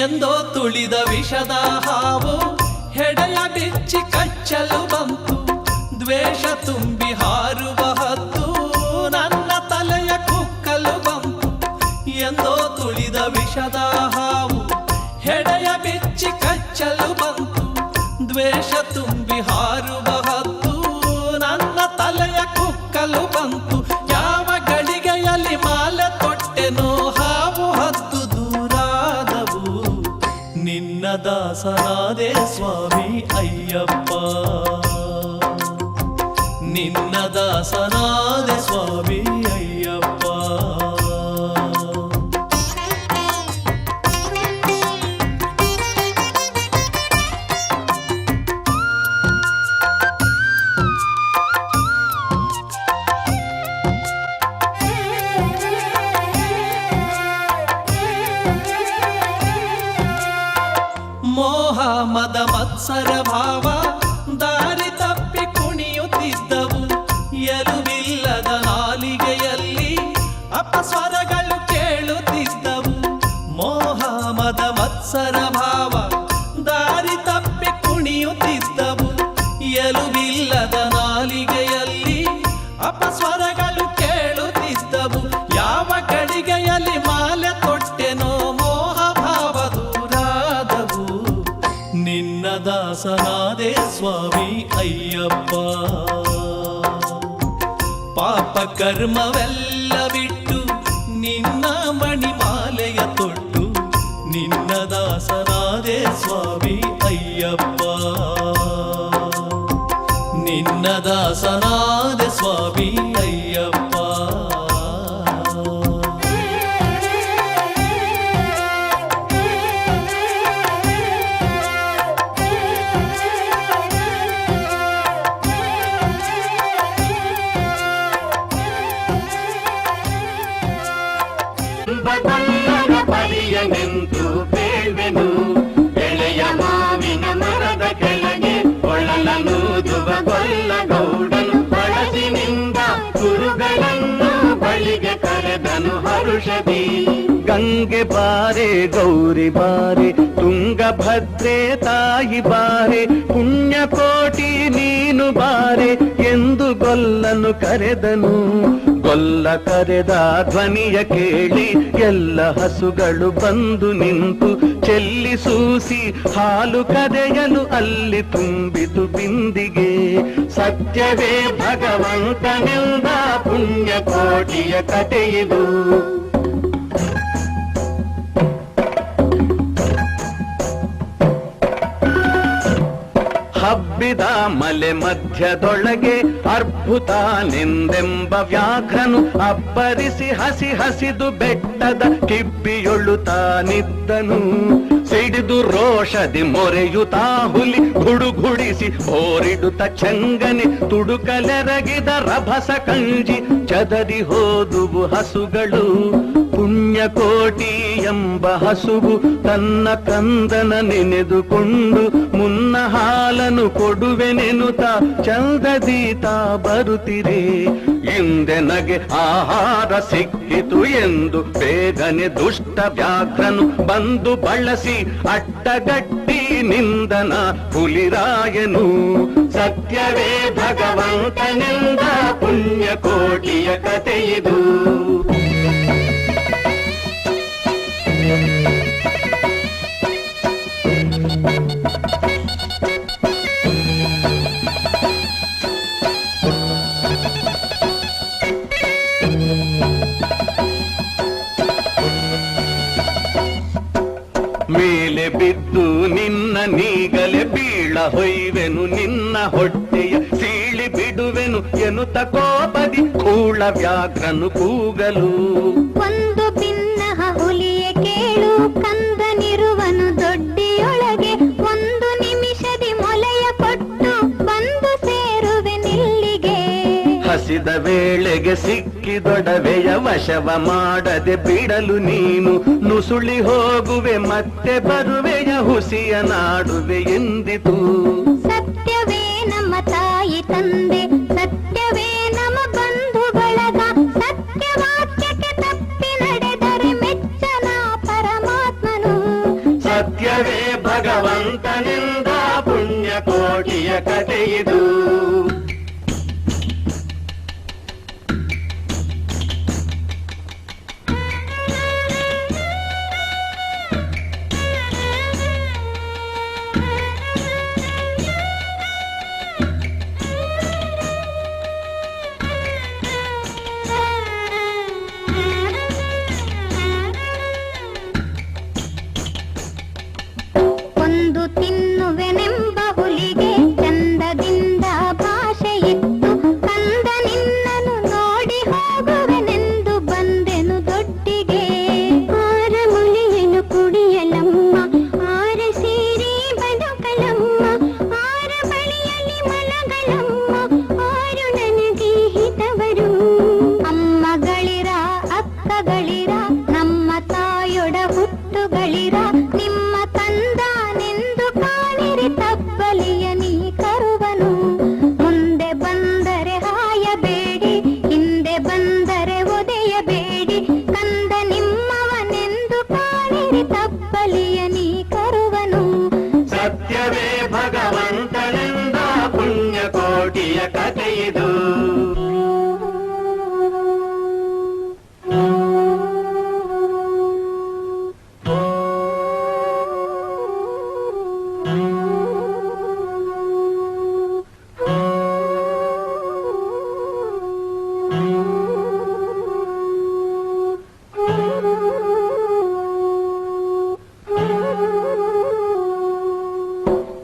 ಎಂದೋ ತುಳಿದ ವಿಷದ ಹಾವು ಹೆಡೆಯ ಬಿಚ್ಚಿ ಕಚ್ಚಲು ಬಂತು, ದ್ವೇಷ ತುಂಬಿ ಹಾರುವ ಹದ್ದು ನನ್ನ ತಲೆಯ ಕುಕ್ಕಲು ಬಂತು. ಎಂದೋ ತುಳಿದ ವಿಷದ ಹಾವು ಹೆಡೆಯ ಬಿಚ್ಚಿ ಕಚ್ಚಲು ಬಂತು, ದ್ವೇಷ ತುಂಬಿ ಹಾರುವ ಹದ್ದು ನನ್ನ ತಲೆಯ ಕುಕ್ಕಲು ಬಂತು. ಯಾವ ಗಳಿಗೆಯಲ್ಲಿ ಮಾಲೆ ತೊಟ್ಟೆನೋ ಹಾವು ಹದ್ದು ದೂರಾದವು, ನಿನ್ನ ದಾಸನಾದೆ ಸ್ವಾಮಿ ಅಯ್ಯಪ್ಪ, ನಿನ್ನ ದಾಸನಾದೆ ಸ್ವಾಮಿ ಅಯ್ಯಪ್ಪ. ಮೋಹ ಮದ ಮತ್ಸರ ಭಾವ ದಾರಿ ತಪ್ಪಿ ಕುಣಿಯುತ್ತಿದ್ದವು, ಎಲುಬಿಲ್ಲದ ನಾಲಿಗೆಯಲ್ಲಿ ಅಪಸ್ವರಗಳು ಕೇಳುತ್ತಿದ್ದವು. ಮೋಹ ಮದ ಮತ್ಸರ ಭಾವ ದಾರಿ ತಪ್ಪಿ ಕುಣಿಯುತ್ತಿದ್ದವು, ಎಲುಬಿಲ್ಲದ ನಾಲಿಗೆಯಲ್ಲಿ ಅಪಸ್ವರಗಳು ಕೇಳುತ್ತಿದ್ದವು. ಯಾವ ಗಡಿಗೆಯಲ್ಲಿ ಮಾಲೆ ತೊಟ್ಟೆನೋ ಮೋಹ ಭಾವ ದೂರಾದವು, ನಿನ್ನ ದಾಸನಾದೆ ಸ್ವಾಮಿ ಅಯ್ಯಪ್ಪ, ಪಾಪ ಕರ್ಮವೆಲ್ಲ ಬಿಟ್ಟು ನಿನ್ನ ಮಣಿಮಾಲೆಯ ತೊಟ್ಟು, ನಿನ್ನ ದಾಸನಾದೆ ಸ್ವಾಮಿ ಅಯ್ಯಪ್ಪ, ನಿನ್ನ ದಾಸನಾದೆ ಸ್ವಾಮಿ ಅಯ್ಯಪ್ಪ. ಪರಿಯ ನಿಂತು ಬೇಳ್ವೆನು, ಎಳೆಯ ಮಾವಿನ ಮರದ ಕೆಳಗೆ ಒಳಲನೂದುವ ಗೊಲ್ಲ ಗೌಡನು ಬಳಸಿನಿಂದ ಗುರುಗಳನ್ನು ಬಳಿಗೆ ಕರೆದನು ಹರುಷದಿ. ಗಂಗೆ ಬಾರೆ ಗೌರಿ ಬಾರೆ ತುಂಗಭದ್ರೆ ತಾಯಿ ಬಾರೆ, ಪುಣ್ಯಕೋಟಿ ನೀನು ಬಾರೆ ಎಂದು ಗೊಲ್ಲನು ಕರೆದನು. ಗೊಲ್ಲ ಕರೆದ ಧ್ವನಿಯ ಕೇಳಿ ಎಲ್ಲ ಹಸುಗಳು ಬಂದು ನಿಂತು ಚೆಲ್ಲಿ ಸೂಸಿ ಹಾಲು ಕರೆಯಲು ಅಲ್ಲಿ ತುಂಬಿತು ಬಿಂದಿಗೆ. ಸತ್ಯವೇ ಭಗವಂತನೆಂದ ಪುಣ್ಯ ಪುಣ್ಯಕೋಟಿಯ ಕಥೆಯಿದು. ಹಬ್ಬಿದ ಮಲೆ ಮಧ್ಯದೊಳಗೆ ಅರ್ಭುತನೆಂದೆಂಬ ವ್ಯಾಘ್ರನು ಅಬ್ಬರಿಸಿ ಹಸಿ ಹಸಿದು ಬೆಟ್ಟದ ಕಿಬ್ಬಿಯೊಳ್ಳುತ್ತಾನಿದ್ದನು. ಸಿಡಿದು ರೋಷದಿ ಮೊರೆಯುತ್ತಾ ಹುಲಿ ಗುಡುಗುಡಿಸಿ ಹೋರಿಡುತ್ತ ಚಂಗನೆ ತುಡುಕಲೆರಗಿದ ರಭಸ ಕಂಜಿ ಚದರಿ ಹೋದುವು ಹಸುಗಳು. ಪುಣ್ಯಕೋಟಿ ಎಂಬ ಹಸುವು ತನ್ನ ಕಂದನ ನೆನೆದುಕೊಂಡು ಮುನ್ನ ಹಾಲನು ಕೊಡುವೆನೆನುತ ಚಂದದೀತ ಬರುತ್ತಿರೆ. ಇಂದೆನಗೆ ಆಹಾರ ಸಿಕ್ಕಿತು ಎಂದು ಬೇಗನೆ ದುಷ್ಟ ವ್ಯಾಘ್ರನು ಬಂದು ಬಳಸಿ ಅಡ್ಡಗಟ್ಟಿ ನಿಂದನ ಹುಲಿರಾಯನು. ಸತ್ಯವೇ ಭಗವಂತನೆಂದ ಪುಣ್ಯಕೋಟಿಯ ಕಥೆಯಿದು. ಮೇಲೆ ಬಿದ್ದು ನಿನ್ನ ನೀಗಲೆ ಬೀಳ ಹೊಯ್ವೆನು ನಿನ್ನ ಹೊಟ್ಟೆಯ ಸೀಳಿ ಬಿಡುವೆನು ಎನ್ನುತ್ತ ಕೋಪದಿ ಕೂಳ ವ್ಯಾಘ್ರನು ಕೂಗಲು. ಒಂದು ಭಿನ್ನಹ ಹುಲಿಯ ಕೇಳು ಕಂದನಿರುವನು ದೊಡ್ಡಿಯೊಳಗೆ. ಒಂದು ನಿಮಿಷದಿ ಮೊಲೆಯ ಕೊಟ್ಟು ಬಂದು ಸೇರುವೆ ನಿಲ್ಲಿಗೆ. ಹಸಿದ ವೇಳೆಗೆ ಸಿಕ್ಕಿದೊಡವೆಯ ವಶವ ಮಾಡದೆ ಬಿಡಲು ನೀನು ನುಸುಳಿ ಹೋಗುವೆ ಮತ್ತೆ ಬರುವೆಯ ಹುಸಿಯ ನಾಡುವೆ ಎಂದಿತು. ಸತ್ಯವೇ ನಮ್ಮ ತಾಯಿ ತಂದೆ, ಸತ್ಯವೇ ನಮ್ಮ ಬಂಧು ಬಳಗ. ಸತ್ಯವಾಕ್ಯಕ್ಕೆ ತಪ್ಪಿ ನಡೆದರೆ ಮೆಚ್ಚನ ಪರಮಾತ್ಮನು. ಸತ್ಯವೇ ಭಗವಂತನಿಂದ ಪುಣ್ಯಕೋಟಿಯ ಕಥೆಯಿದು. ಒಂದು ತಿನ್ನುವೆನೆಂಬ ಹುಲಿಗೆ ಚಂದದಿಂದ ಭಾಷೆಯಿತ್ತು. ಕಂದ ನಿನ್ನನು ನೋಡಿ ಹೋಗುವೆನೆಂದು ಬಂದೆನು ದೊಡ್ಡಿಗೆ. ಆರ ಮುಳಿಯನು ಕುಡಿಯಲಮ್ಮ, ಆರ ಸೇರಿ ಬದುಕಲಮ್ಮ, ಆರ ಬಳಿಯಲ್ಲಿ ಮಲಗಳಮ್ಮ, ಆರು ನನಗೆ ಹಿತವರು. ಅಮ್ಮಗಳಿರ ಅಕ್ಕಗಳಿರ ನಮ್ಮ ತಾಯೊಡ ಹುಟ್ಟುಗಳಿರ. ನಿಮ್ಮ ತಂದಾನೆಂದು ಕಾಣಿರಿ ತಬ್ಬಲಿಯ ನೀ ಕರುವನು. ಮುಂದೆ ಬಂದರೆ ಹಾಯಬೇಡಿ, ಹಿಂದೆ ಬಂದರೆ ಒದೆಯಬೇಡಿ. ಕಂದ ನಿಮ್ಮವನೆಂದು ಕಾಣಿರಿ ತಬ್ಬಲಿಯ ನೀ ಕರುವನು. ಸತ್ಯವೇ ಭಗವಂತನೆಂದ ಪುಣ್ಯಕೋಟಿಯ ಕಥೆಯಿದು.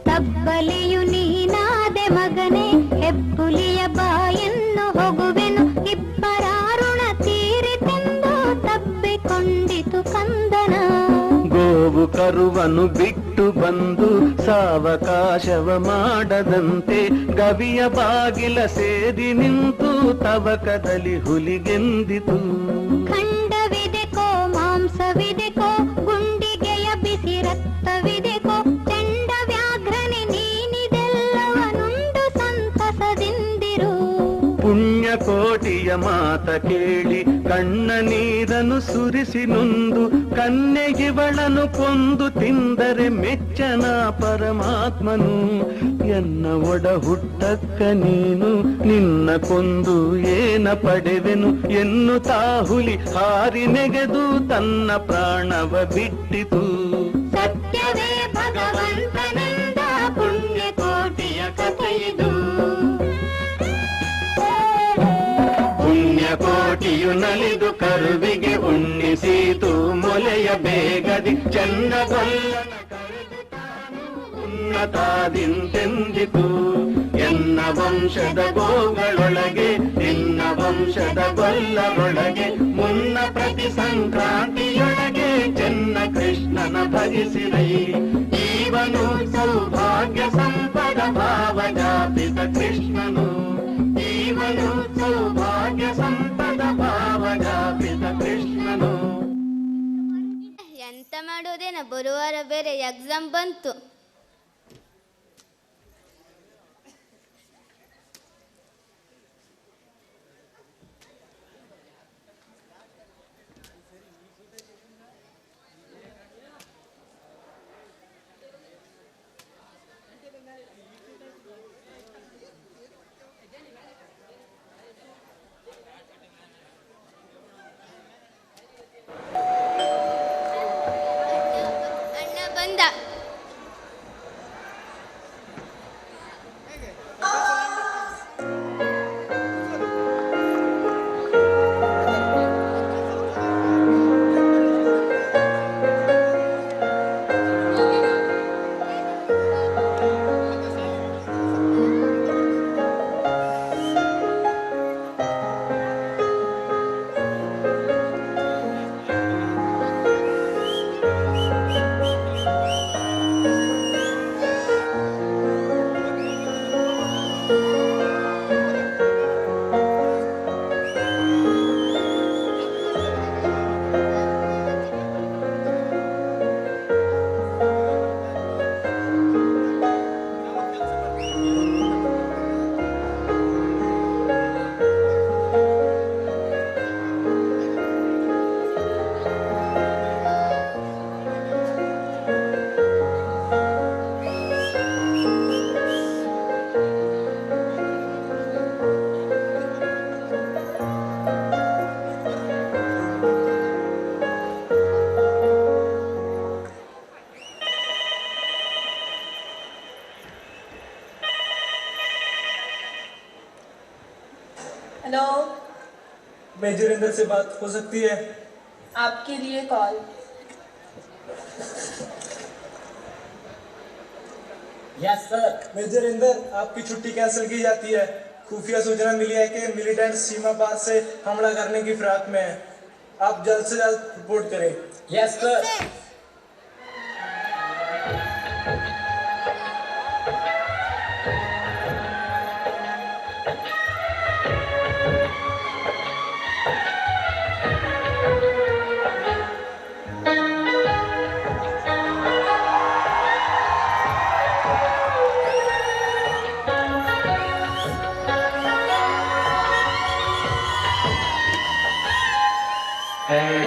ತಬ್ಬಲಿಯು ನೀನಾದೆ ಮಗನೇ, ಹೆಬ್ಬುಲಿಯ ಬಾಯನ್ನು ಹೋಗುವೆನು. ಇಬ್ಬರಾರುಣ ತೀರಿತೆಂದು ತಬ್ಬಿಕೊಂಡಿತು ಕಂದನ. ಗೋವು ಕರುವನು ಬಿಟ್ಟು ಬಂದು ಸಾವಕಾಶವ ಮಾಡದಂತೆ ಗವಿಯ ಬಾಗಿಲ ಸೇರಿ ನಿಂತು ತವಕದಲ್ಲಿ ಹುಲಿಗೆಂದಿತು. ಖಂಡವಿದೆಕೋ ಮಾಂಸವಿದೆಕೋ, ಗುಂಡಿಗೆಯ ಬಿಸಿ ರಕ್ತವಿದೆಕೋ, ಚಂಡ ವ್ಯಾಘ್ರನೆ ನೀನಿದೆಲ್ಲವನುಂಡು ಸಂತಸದಿಂದಿರು. ಪುಣ್ಯಕೋಟಿಯ ಮಾತ ಕೇಳಿ ಕಣ್ಣ ನೀರನ್ನು ಸುರಿಸಿ ನೊಂದು ಕನ್ಯೆಗಿವಳನು ಕೊಂದು ತಿಂದರೆ ಮೆಚ್ಚನ ಪರಮಾತ್ಮನು. ಎನ್ನ ಒಡ ಹುಟ್ಟಕ್ಕ ನೀನು ನಿನ್ನ ಕೊಂದು ಏನ ಪಡೆವೆನು ಎನ್ನುತ್ತಾ ಹುಲಿ ಹಾರಿ ನೆಗೆದು ತನ್ನ ಪ್ರಾಣವ ಬಿಟ್ಟಿತು. ಸತ್ಯವೇ ಭಗವಂತನಿಂದ ಪುಣ್ಯಕೋಟಿಯ ಕಥೆಯಿದು. ಪುಣ್ಯಕೋಟಿ ಕೋಟಿಯು ನಲಿದು ಕರುವಿಗೆ ಉಣ್ಣಿಸೀತು ಮೊಲೆಯ ಬೇಗದಿ ಚಂದಗೊಲ್ಲನ ಕರೆದು ತಾನು ಉನ್ನತಾದಿಂತೆಂದಿತು. ಎನ್ನ ವಂಶದ ಗೋಗಳೊಳಗೆ ನಿನ್ನ ವಂಶದ ಗೊಲ್ಲರೊಳಗೆ ಮುನ್ನ ಪ್ರತಿ ಸಂಕ್ರಾಂತಿಯೊಳಗೆ ಚೆನ್ನ ಕೃಷ್ಣನ ಭಜಿಸಿರೈ. ಜೀವನು ಸೌಭಾಗ್ಯ ಸಂಪದ ಭಾವಜಾಪಿತ ಕೃಷ್ಣನು, ಜೀವನು ಸೌಭಾಗ್ಯ ಸಂಪದ ಭಾವಜಾಪಿತ ಕೃಷ್ಣನು. ಎಂತ ಮಾಡೋದೇನ, ಬರುವಾರ ಬೇರೆ ಎಕ್ಸಾಮ್ ಬಂತು. हेलो, मैं जोरिंदर से बात हो सकती है? आपके लिए call. Yes sir. Major Inder, आपकी छुट्टी कैंसिल की जाती है। खुफिया सूचना मिली है कि मिलिटेंट सीमा पार से हमला करने की फिराक में है। आप जल्द से जल्द रिपोर्ट करें। Yes sir.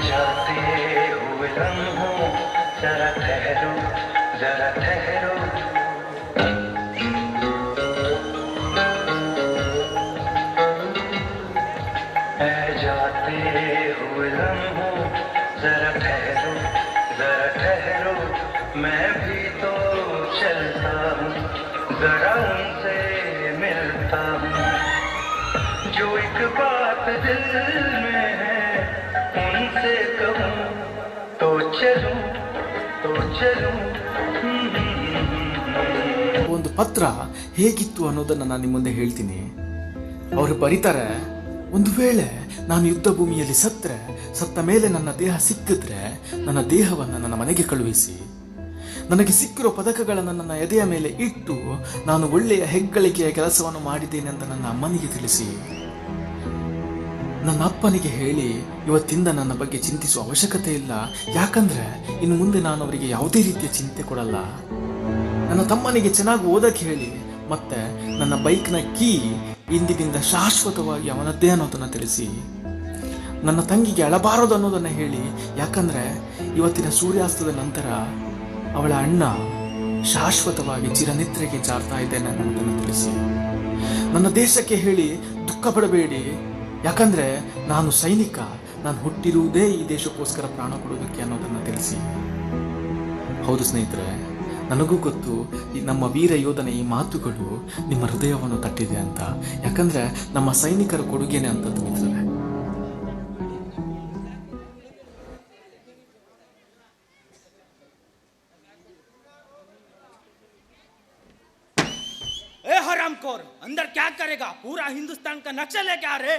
जाते हुए लम्हों जरा ठहरो, जरा ठहरो। जाते हुए लम्हों जरा ठहरो, जरा ठहरो। मैं भी तो चलता हूँ, जरा उनसे मिलता हूँ। जो एक बात दिल में है उनसे कहूँ तो चलूं, तो चलूं। ಒಂದು ಪತ್ರ ಹೇಗಿತ್ತು ಅನ್ನೋದನ್ನು ನಾನು ನಿಮ್ಮ ಮುಂದೆ ಹೇಳ್ತೀನಿ. ಅವರು ಬರೀತಾರೆ, ಒಂದು ವೇಳೆ ನಾನು ಯುದ್ಧ ಭೂಮಿಯಲ್ಲಿ ಸತ್ತ ಮೇಲೆ ನನ್ನ ದೇಹ ಸಿಕ್ಕಿದ್ರೆ ನನ್ನ ದೇಹವನ್ನು ನನ್ನ ಮನೆಗೆ ಕಳುಹಿಸಿ, ನನಗೆ ಸಿಕ್ಕಿರೋ ಪದಕಗಳನ್ನು ನನ್ನ ಎದೆಯ ಮೇಲೆ ಇಟ್ಟು ನಾನು ಒಳ್ಳೆಯ ಹೆಗ್ಗಳಿಕೆಯ ಕೆಲಸವನ್ನು ಮಾಡಿದ್ದೇನೆ ಅಂತ ನನ್ನ ಅಮ್ಮನಿಗೆ ತಿಳಿಸಿ. ನನ್ನ ಅಪ್ಪನಿಗೆ ಹೇಳಿ, ಇವತ್ತಿಂದ ನನ್ನ ಬಗ್ಗೆ ಚಿಂತಿಸುವ ಅವಶ್ಯಕತೆ ಇಲ್ಲ, ಯಾಕಂದ್ರೆ ಇನ್ನು ಮುಂದೆ ನಾನು ಅವರಿಗೆ ಯಾವುದೇ ರೀತಿಯ ಚಿಂತೆ ಕೊಡಲ್ಲ. ನನ್ನ ತಮ್ಮನಿಗೆ ಚೆನ್ನಾಗಿ ಓದಕ್ಕೆ ಹೇಳಿ, ಮತ್ತೆ ನನ್ನ ಬೈಕ್ನ ಕೀ ಇಂದಿನಿಂದ ಶಾಶ್ವತವಾಗಿ ಅವನದ್ದೇ ಅನ್ನೋದನ್ನು ತಿಳಿಸಿ. ನನ್ನ ತಂಗಿಗೆ ಅಳಬಾರದು ಅನ್ನೋದನ್ನು ಹೇಳಿ, ಯಾಕಂದ್ರೆ ಇವತ್ತಿನ ಸೂರ್ಯಾಸ್ತದ ನಂತರ ಅವಳ ಅಣ್ಣ ಶಾಶ್ವತವಾಗಿ ಚಿರನಿದ್ರೆಗೆ ಜಾರ್ತಾ ಇದ್ದೇನೆ ಅನ್ನೋದನ್ನು ತಿಳಿಸಿ. ನನ್ನ ದೇಶಕ್ಕೆ ಹೇಳಿ, ದುಃಖ ಪಡಬೇಡಿ, ಯಾಕಂದ್ರೆ ನಾನು ಸೈನಿಕ, ನಾನು ಹುಟ್ಟಿರುವುದೇ ಈ ದೇಶಕ್ಕೋಸ್ಕರ ಪ್ರಾಣ ಕೊಡೋದಕ್ಕೆ ಅನ್ನೋದನ್ನು ತಿಳಿಸಿ. ಹೌದು ಸ್ನೇಹಿತರೆ, ನನಗೂ ಗೊತ್ತು ನಮ್ಮ ವೀರ ಯೋಧನ ಈ ಮಾತುಗಳು ನಿಮ್ಮ ಹೃದಯವನ್ನು ತಟ್ಟಿದೆ ಅಂತ, ಯಾಕಂದ್ರೆ ನಮ್ಮ ಸೈನಿಕರ ಕೊಡುಗೆನೆ ಅಂತದ್ದು ಮಿತ್ರರೇ. हरामखोर, अंदर क्या करेगा? पूरा हिंदुस्तान का नक्शा लेके आ रहे।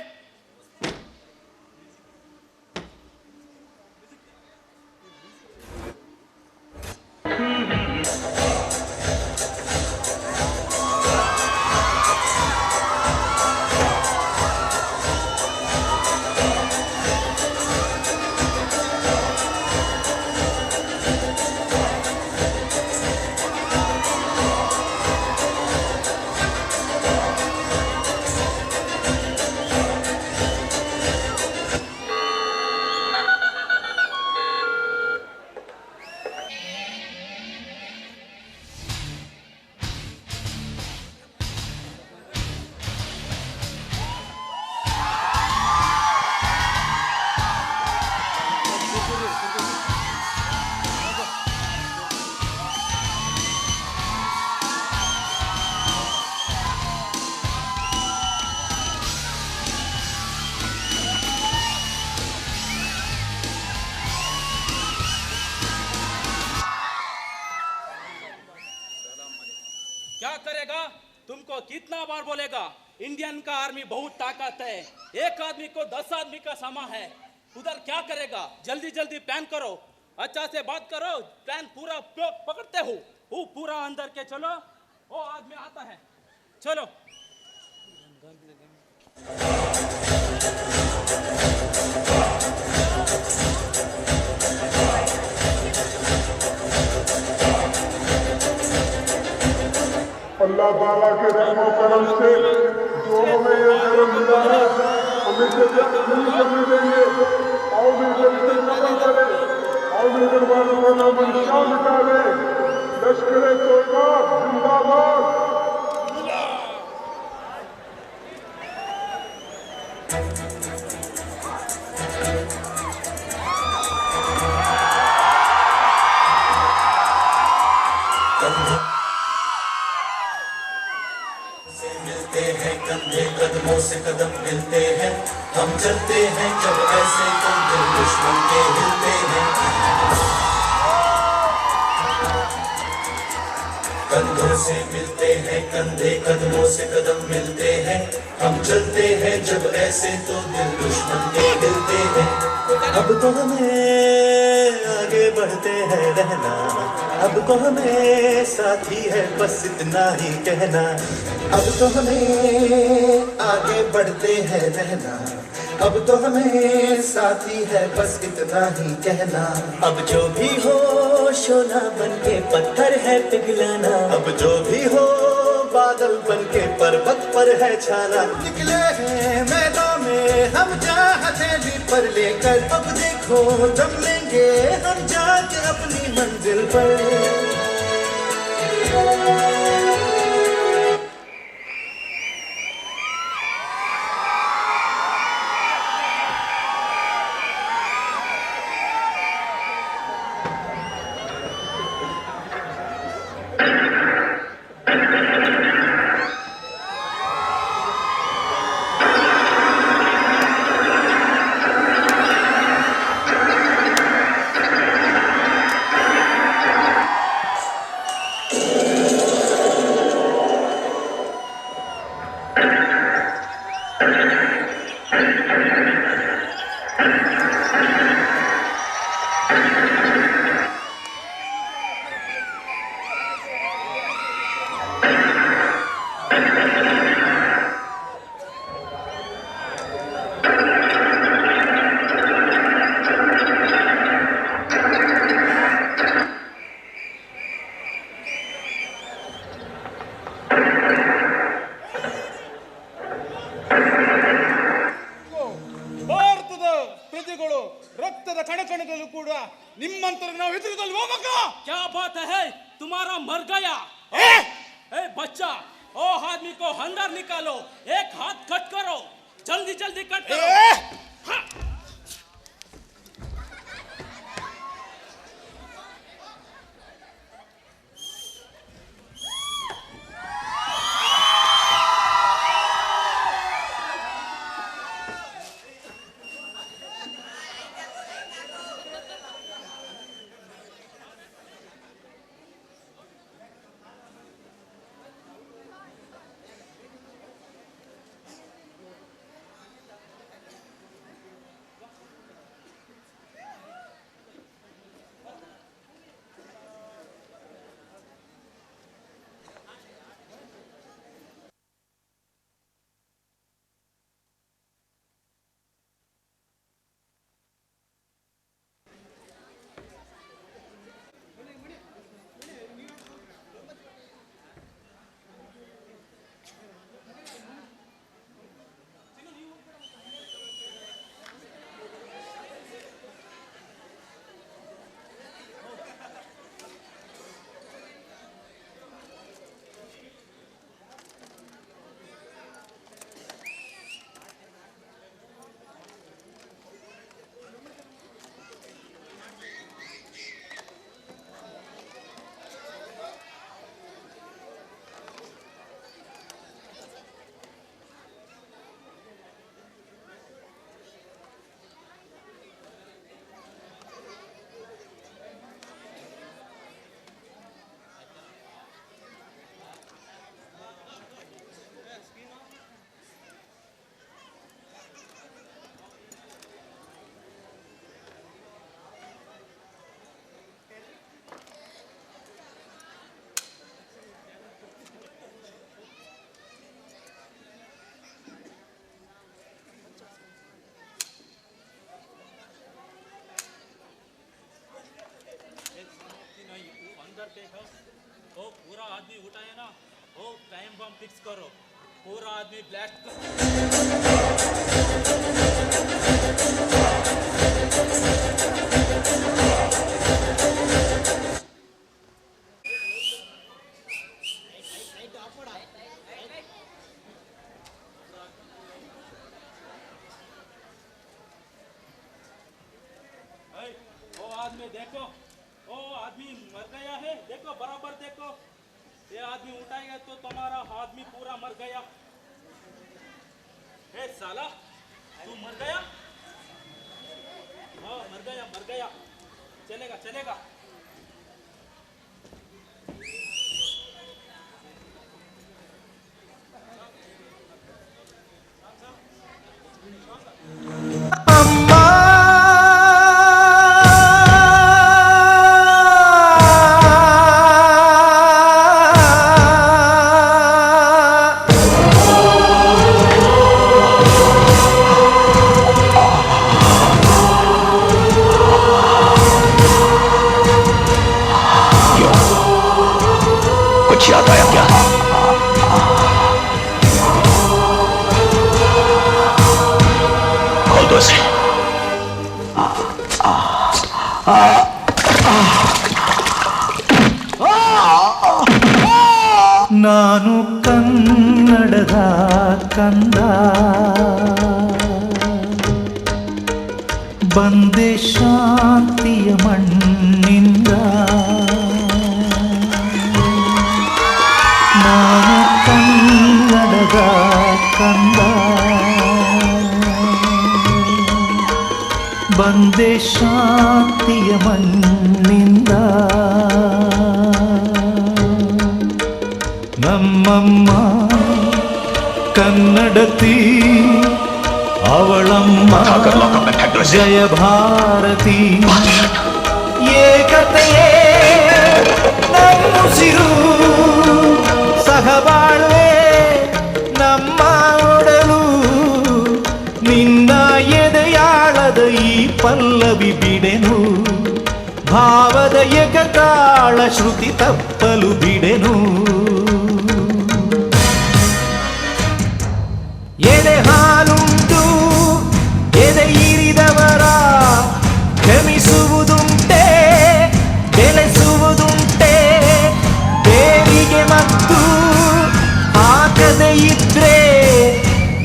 क्या करेगा? तुमको कितना बार बोलेगा, इंडियन का आर्मी बहुत ताकत है, एक आदमी को 10 आदमी का समा है। उधर क्या करेगा? जल्दी जल्दी प्लान करो, अच्छा से बात करो, प्लान पूरा पकड़ते हो। वो पूरा अंदर के चलो, वो आदमी आता है, चलो। अल्लाह ताला के रहमो करम से जो हमें ये करम मिला है, हमें से नहीं करने देंगे। आओ मिलकर इसे कबूल करें, आओ मिलकर वालों का नाम इंशाअल्लाह निकाले। लश्कर तोयबा जिंदाबाद। कदमों से कदम मिलते हैं, हम चलते हैं जब ऐसे तो दिल दुश्मन के हिलते हैं। कंधों से मिलते हैं कंधे, कदमों से कदम मिलते हैं, हम चलते हैं जब ऐसे तो दिल दुश्मन के हिलते हैं। अब तो हमें आगे बढ़ते हैं रहना, अब तो हमें साथी है बस इतना ही कहना। अब तो हमें आगे बढ़ते हैं रहना, अब तो हमें साथी है बस इतना ही कहना। अब जो भी हो शोला बन के पत्थर है पिघलाना, अब जो भी हो बादल बन के पर्वत पर है छाना। निकले हैं मैदान में हम जहाँ हथेली पर लेकर, अब देखो दम लेंगे हम जाके अपनी मंजिल पर। ರಕ್ತದ ಕಣಕಣದಲ್ಲೂ ಕೂಡ ನಿಮ್ಮಂತರ ನಾವು ಎದುರುದಲ್ಲಿ ಹೋಗಕ. क्या बात है, तुम्हारा मर गया। ए बच्चा, ओ आदमी को अंदर निकालो, एक हाथ कट करो, जल्दी जल्दी कट करो। ओ पूरा आदमी उठाए ना, ओ टाइम बम फिक्स करो, पूरा आदमी ब्लास्ट करो। ओ आदमी देखो, ओ आदमी मर गया है, देखो बराबर देखो, ये आदमी उठाएगा तो तुम्हारा आदमी पूरा मर गया। हे साला, तू मर गया? हाँ मर गया, मर गया, चलेगा चलेगा। कुछ याद आया क्या? खोल दो इसे। ನಾನು ಕನ್ನಡದ ಕಂದ ಬಂದೆ ಶಾಂತಿಯ ಮಣ್ಣಿಂದ ನಾನು ಕನ್ನಡದ ಕಂದ ಬಂದೆ ಶಾಂತಿಯ ಮಣ್ಣಿಂದ ನಮ್ಮಮ್ಮ ಕನ್ನಡತಿ ಅವಳಮ್ಮ ಜಯ ಭಾರತಿ ಏಕತೆಯೇ ನಮ್ಮುಸಿರು ಸಹಬಾಳ್ವೆ ನಮ್ಮ ಒಡಲು ನಿನ್ನ ಎದೆಯಾಳದ ಈ ಪಲ್ಲವಿ ಬಿಡೆನು ಭಾವದ ಏಕತಾಳ ಶ್ರುತಿ ತಪ್ಪಲು ಬಿಡೆನು ಎದೆ ಹಾಲುಂಟು ಎದೆ ಇರಿದವರ ಕ್ಷಮಿಸುವುದುಂಟೆ ಬೆಳೆಸುವುದುಂಟೆ ದೇವಿಗೆ ಮತ್ತು ಹಾಕದೆ ಇದ್ರೆ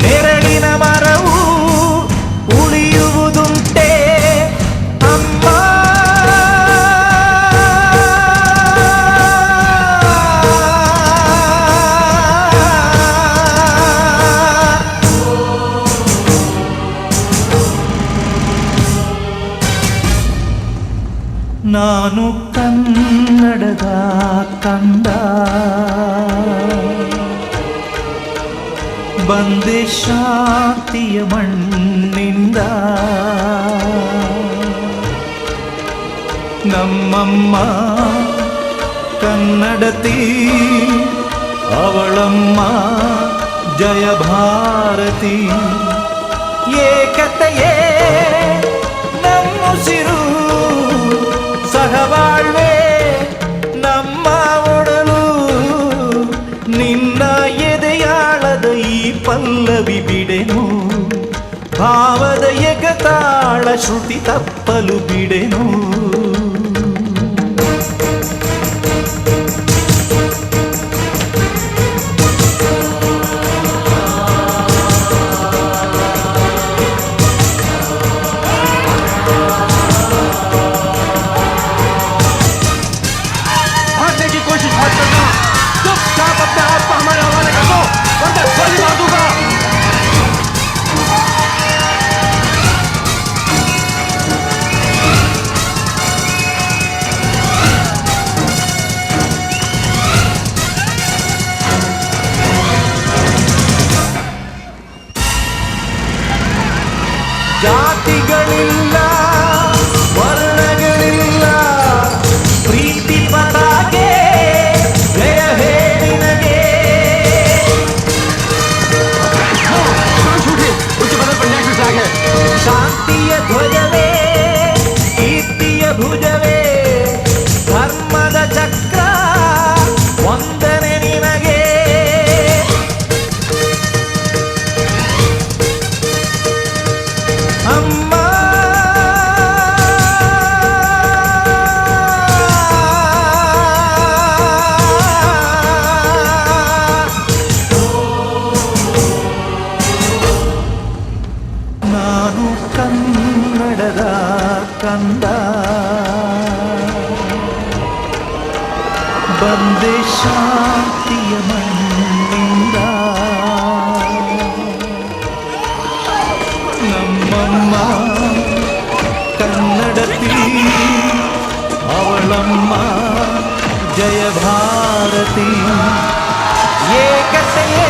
ನೆರಳಿನ ಮರವು ಉಳಿಯುವುದುಂಟೆ ಅಮ್ಮ ನಾನು ಕನ್ನಡದ ಕಂದ ಬಂದೆ ಶಾಂತಿಯ ಮಣ್ಣಿಂದ ನಮ್ಮಮ್ಮ ಕನ್ನಡತಿ ಅವಳಮ್ಮ ಜಯ ಭಾರತಿ ಏಕತೆಯೇ ನಮ್ಮುಸಿರು ಸಹಬಾಳ್ವೆ ನಮ್ಮ ಒಡಲು ನಿನ್ನ ಎದೆಯಾಳದ ಈ ಪಲ್ಲವಿ ಬಿಡೆನು ಭಾವದ ಏಕತಾಳ ಶ್ರುತಿ ತಪ್ಪಲು ಬಿಡೆನು ಜಾತಿಗಳಿಲ್ಲ ವರ್ಣಗಳಿಲ್ಲ ಪ್ರೀತಿ ಪತಾಕೆ ಜಯ ಹೇಳಿನಗೆ ಶಾಂತಿಯ ಧ್ವಜವೇ ಕೀರ್ತಿಯ ಭುಜವೇ ಧರ್ಮದ ಚಕ್ರ ಕಂದ ಬಂದೆ ಶಾಂತಿಯ ಮಣ್ಣಿಂದ ನಮ್ಮಮ್ಮ ಕನ್ನಡತಿ ಅವಳಮ್ಮ ಜಯ ಭಾರತಿ ಏಕತೆಯೇ